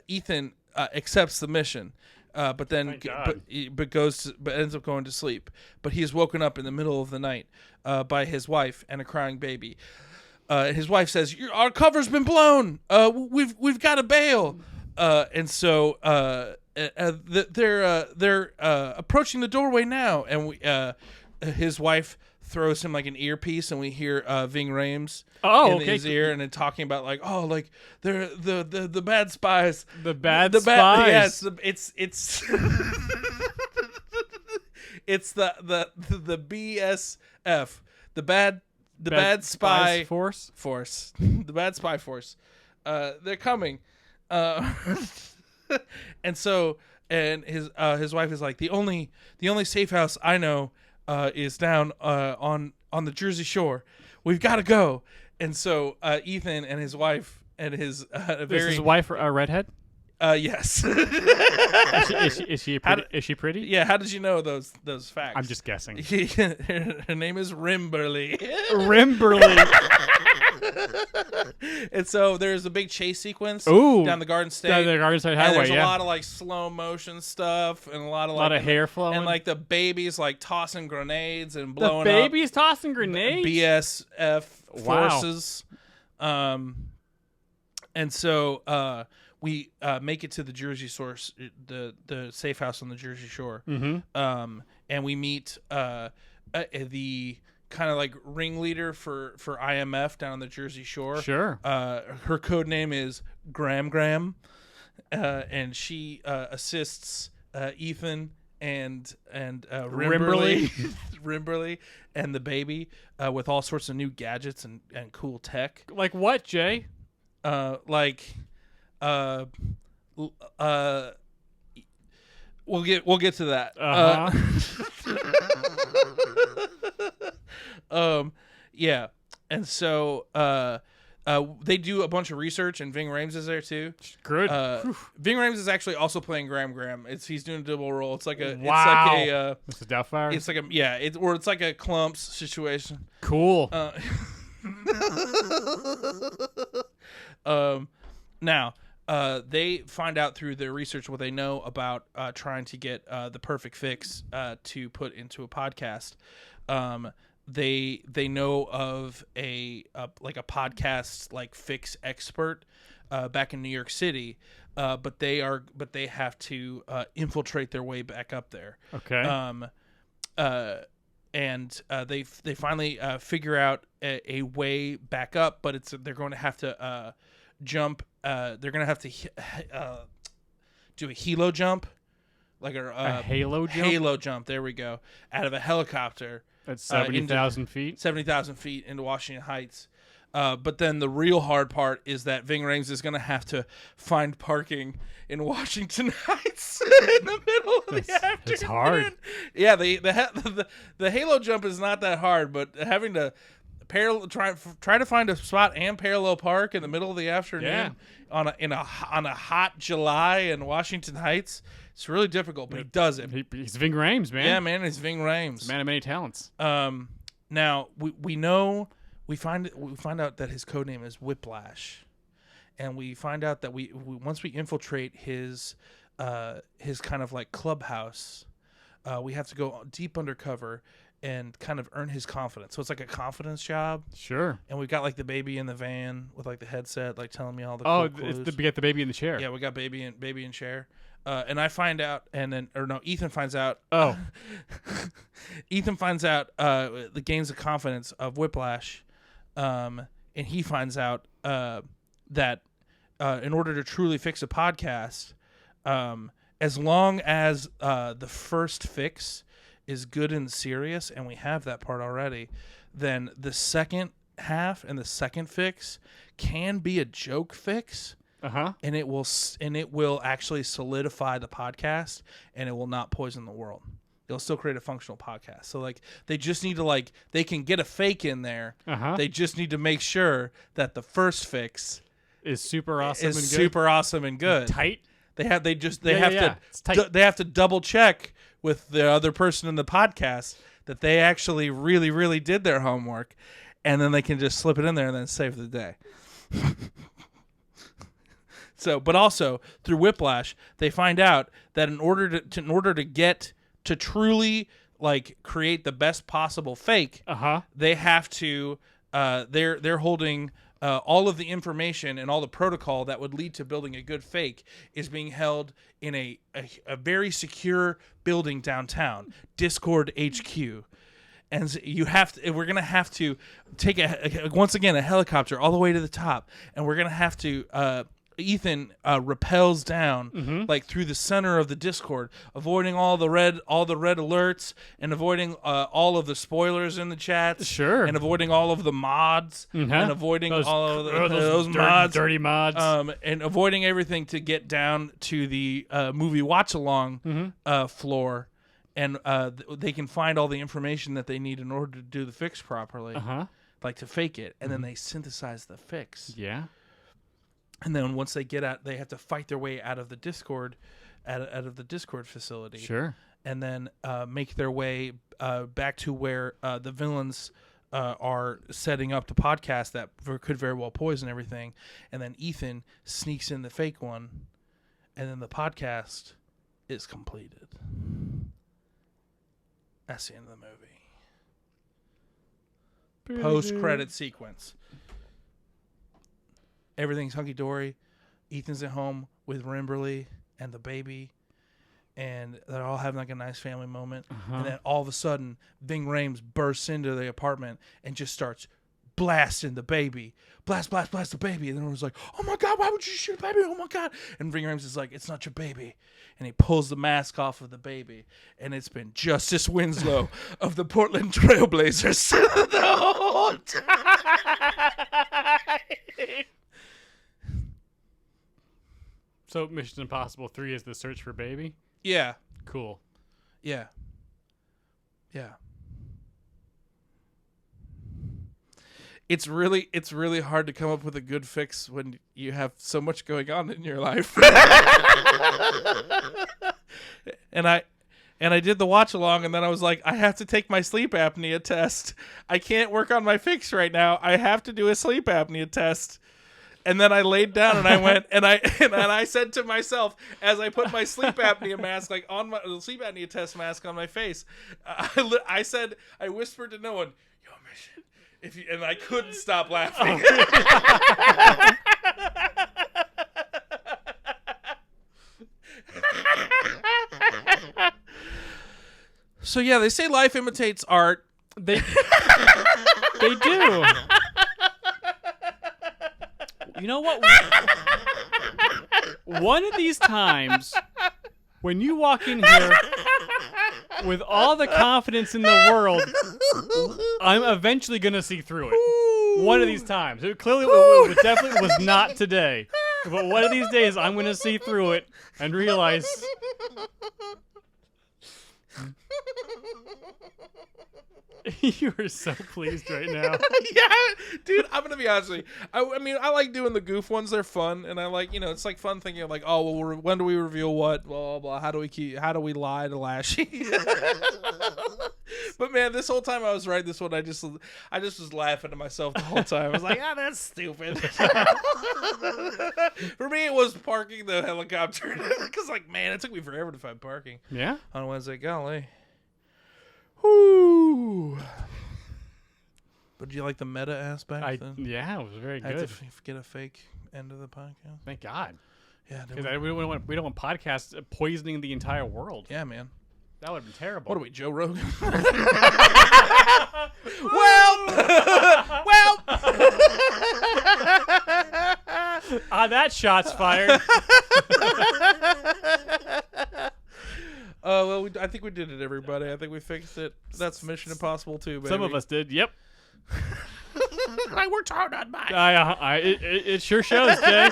Ethan accepts the mission. but then Thank God. but ends up going to sleep. But he is woken up in the middle of the night by his wife and a crying baby. His wife says, "Our cover's been blown. We've got to bail." And so they're approaching the doorway now, and his wife throws him like an earpiece, and we hear Ving Rhames in his ear, and then talking about like, oh, like they're the bad spies, The bad spies. Yes, it's it's the BSF, the bad spy force. the bad spy force. They're coming, and so his wife is like, the only safe house I know is down on the Jersey Shore. We've got to go. And so Ethan and his wife and his Is his wife a redhead? Yes. Is she pretty? Is she pretty? Yeah. How did you know those facts? I'm just guessing. Her name is Rimberly. Rimberly. And so there's a big chase sequence Ooh, down the Garden State. Down the Garden State And Highway. there's a Yeah. lot of like slow motion stuff and a lot of hair flowing. and like the babies like tossing grenades and the blowing baby's tossing up grenades. BSF Wow. forces. And so we make it to the Jersey Shore, the safe house on the Jersey Shore. Mm-hmm. And we meet the kind of like ringleader for IMF down on the Jersey Shore. Sure. Her code name is Graham, and she assists Ethan and Rimberly Rimberly and the baby with all sorts of new gadgets and cool tech. Like what, Jay? We'll get to that. Yeah, and so they do a bunch of research, and Ving Rhames is there too. Good. Ving Rhames is actually also playing Graham. He's doing a double role. It's like a Wow. It's like a Mr. Doubtfire. it's like a yeah. It's like a Clumps situation. Cool. Now, they find out through their research what they know about trying to get the perfect fix to put into a podcast. They know of a podcast like fix expert back in New York City, but they have to infiltrate their way back up there. Okay. And they finally figure out a way back up, but they're going to have to jump. They're going to have to do a helo jump, like a halo jump. Halo jump. There we go. Out of a helicopter At 70,000 feet. 70,000 feet into Washington Heights. But then the real hard part is that Ving Rhames is going to have to find parking in Washington Heights in the middle of the afternoon. It's hard. Yeah, the Halo jump is not that hard, but having to try to find a spot and parallel park in the middle of the afternoon on a hot July in Washington Heights, it's really difficult. But he does it. He's Ving Rhames, man. Yeah, man, he's Ving Rhames. He's a man of many talents. Now we find out that his codename is Whiplash, and we find out that we once we infiltrate his kind of like clubhouse, we have to go deep undercover and kind of earn his confidence. So it's like a confidence job. Sure. And we've got like the baby in the van with like the headset, like telling me all the cool clues. We get the baby in the chair. Yeah, we got baby in chair. And I find out, Ethan finds out. Oh. Ethan finds out the gains of confidence of Whiplash, and he finds out that in order to truly fix a podcast, as long as the first fix is good and serious, and we have that part already, then the second half and the second fix can be a joke fix. And it will actually solidify the podcast, and it will not poison the world. They'll still create a functional podcast. So like they just need to they can get a fake in there. They just need to make sure that the first fix is super awesome is and good. super awesome and good. Tight. They have It's tight. they have to double check with the other person in the podcast that they actually really, really did their homework, and then they can just slip it in there and then save the day. So, but also through Whiplash, they find out that in order to get to truly like create the best possible fake, they have to they're holding all of the information and all the protocol that would lead to building a good fake is being held in a very secure building downtown, Discord HQ. And so we're gonna have to take once again a helicopter all the way to the top, and we're gonna have to. Ethan rappels down like through the center of the Discord, avoiding all the red alerts, and avoiding all of the spoilers in the chats. Sure. And avoiding all of the mods, and avoiding all of those mods, dirty mods. and avoiding everything to get down to the movie watch along floor. And they can find all the information that they need in order to do the fix properly, like to fake it, and then they synthesize the fix. Yeah. And then once they get out, they have to fight their way out of the Discord, out of the Discord facility. Sure. And then make their way back to where the villains are setting up the podcast that could very well poison everything. And then Ethan sneaks in the fake one, and then the podcast is completed. That's the end of the movie. Post-credit sequence. Everything's hunky-dory. Ethan's at home with Rimberly and the baby, and they're all having like a nice family moment. And then all of a sudden, Ving Rhames bursts into the apartment and just starts blasting the baby. Blast the baby. And then everyone's like, oh my God, why would you shoot a baby? Oh my God. And Ving Rhames is like, it's not your baby. And he pulls the mask off of the baby. And it's been Justice Winslow of the Portland Trailblazers the whole time. So Mission Impossible 3 is the search for baby? Yeah. Cool. Yeah. Yeah. It's really hard to come up with a good fix when you have so much going on in your life. And I did the watch along, and then I was like, I have to take my sleep apnea test. I can't work on my fix right now. I have to do a sleep apnea test. And then I laid down and I went and I said to myself as I put my sleep apnea mask on my sleep apnea test mask on my face, I whispered to no one, "Yo, Mission, and I couldn't stop laughing. So yeah, they say life imitates art. They do. You know what? One of these times, when you walk in here with all the confidence in the world, I'm eventually going to see through it. One of these times. It definitely was not today. But one of these days, I'm going to see through it and realize... You are so pleased right now. Yeah, dude, I'm gonna be honest with you. I mean, I like doing the goof ones. They're fun, and I like, it's like fun thinking of like, oh, well, when do we reveal what? Blah blah blah. How do we lie to Lashy? But man, this whole time I was writing this one, I just was laughing to myself the whole time. I was like, that's stupid. For me, it was parking the helicopter because, like, man, it took me forever to find parking. Yeah. On Wednesday, golly. Whoo! But do you like the meta aspect? Yeah, it was very good. I had to get a fake end of the podcast. Thank God. Yeah, because we don't want podcasts poisoning the entire world. Yeah, man. That would have been terrible. What are we, Joe Rogan? well, that shot's fired. Well, I think we did it, everybody. I think we fixed it. That's Mission Impossible 2, baby. Some of us did. Yep. I worked hard on mine. It sure shows, Jay.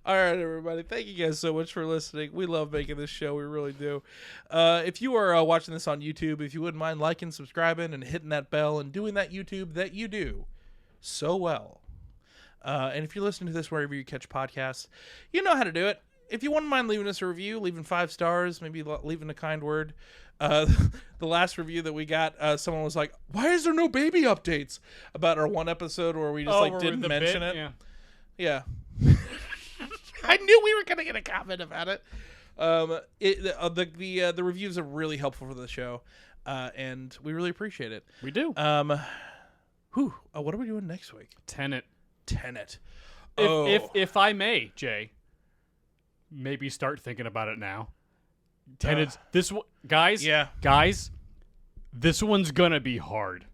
All right, everybody. Thank you guys so much for listening. We love making this show. We really do. If you are watching this on YouTube, if you wouldn't mind liking, subscribing, and hitting that bell and doing that YouTube that you do so well. And if you're listening to this wherever you catch podcasts, you know how to do it. If you wouldn't mind leaving us a review, leaving 5 stars, maybe leaving a kind word. The last review that we got, someone was like, why is there no baby updates? About our one episode where we just didn't mention it. Yeah. Yeah. I knew we were gonna get a comment about it. The reviews are really helpful for the show, and we really appreciate it. We do. What are we doing next week? Tenet. If I may, Jay, maybe start thinking about it now. Tenet's this one, guys. Yeah. Guys, this one's gonna be hard.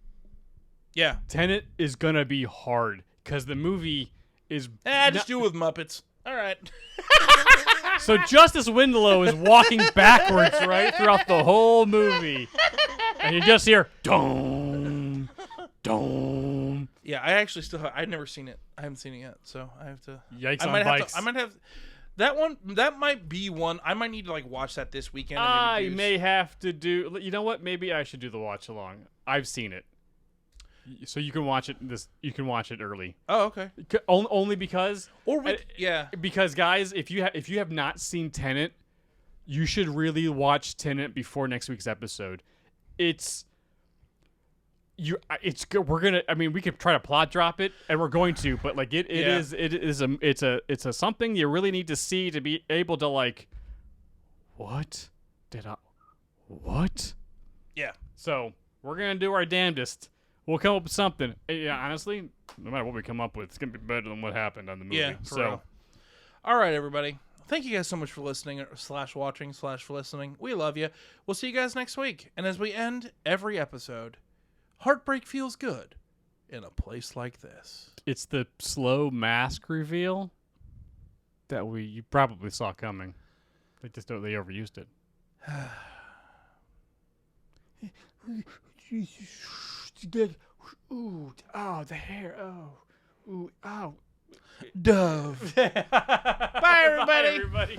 Yeah. Tenet is gonna be hard because the movie is. Just do it with Muppets. All right. So Justice Winslow is walking backwards right throughout the whole movie, and you just hear dong, dong. Yeah, I actually I've never seen it. I haven't seen it yet, so I have to. Yikes I on might bikes. I might have that one. That might be one. I might need to watch that this weekend. And I may have to do. You know what? Maybe I should do the watch along. I've seen it, so you can watch it. You can watch it early. Oh, okay. Only because. Yeah. Because guys, if you have not seen Tenet, you should really watch Tenet before next week's episode. It's good. We're gonna. I mean, we could try to plot drop it, and we're going to. But it's a something you really need to see to be able to What? Yeah. So we're gonna do our damnedest. We'll come up with something. Yeah, honestly, no matter what we come up with, it's gonna be better than what happened on the movie. Yeah. For real. All right, everybody. Thank you guys so much for listening / watching / for listening. We love you. We'll see you guys next week. And as we end every episode, heartbreak feels good in a place like this. It's the slow mask reveal that you probably saw coming. They overused it. Ooh, oh, the hair. Oh, ooh, oh. Dove. Bye, everybody. Bye, everybody.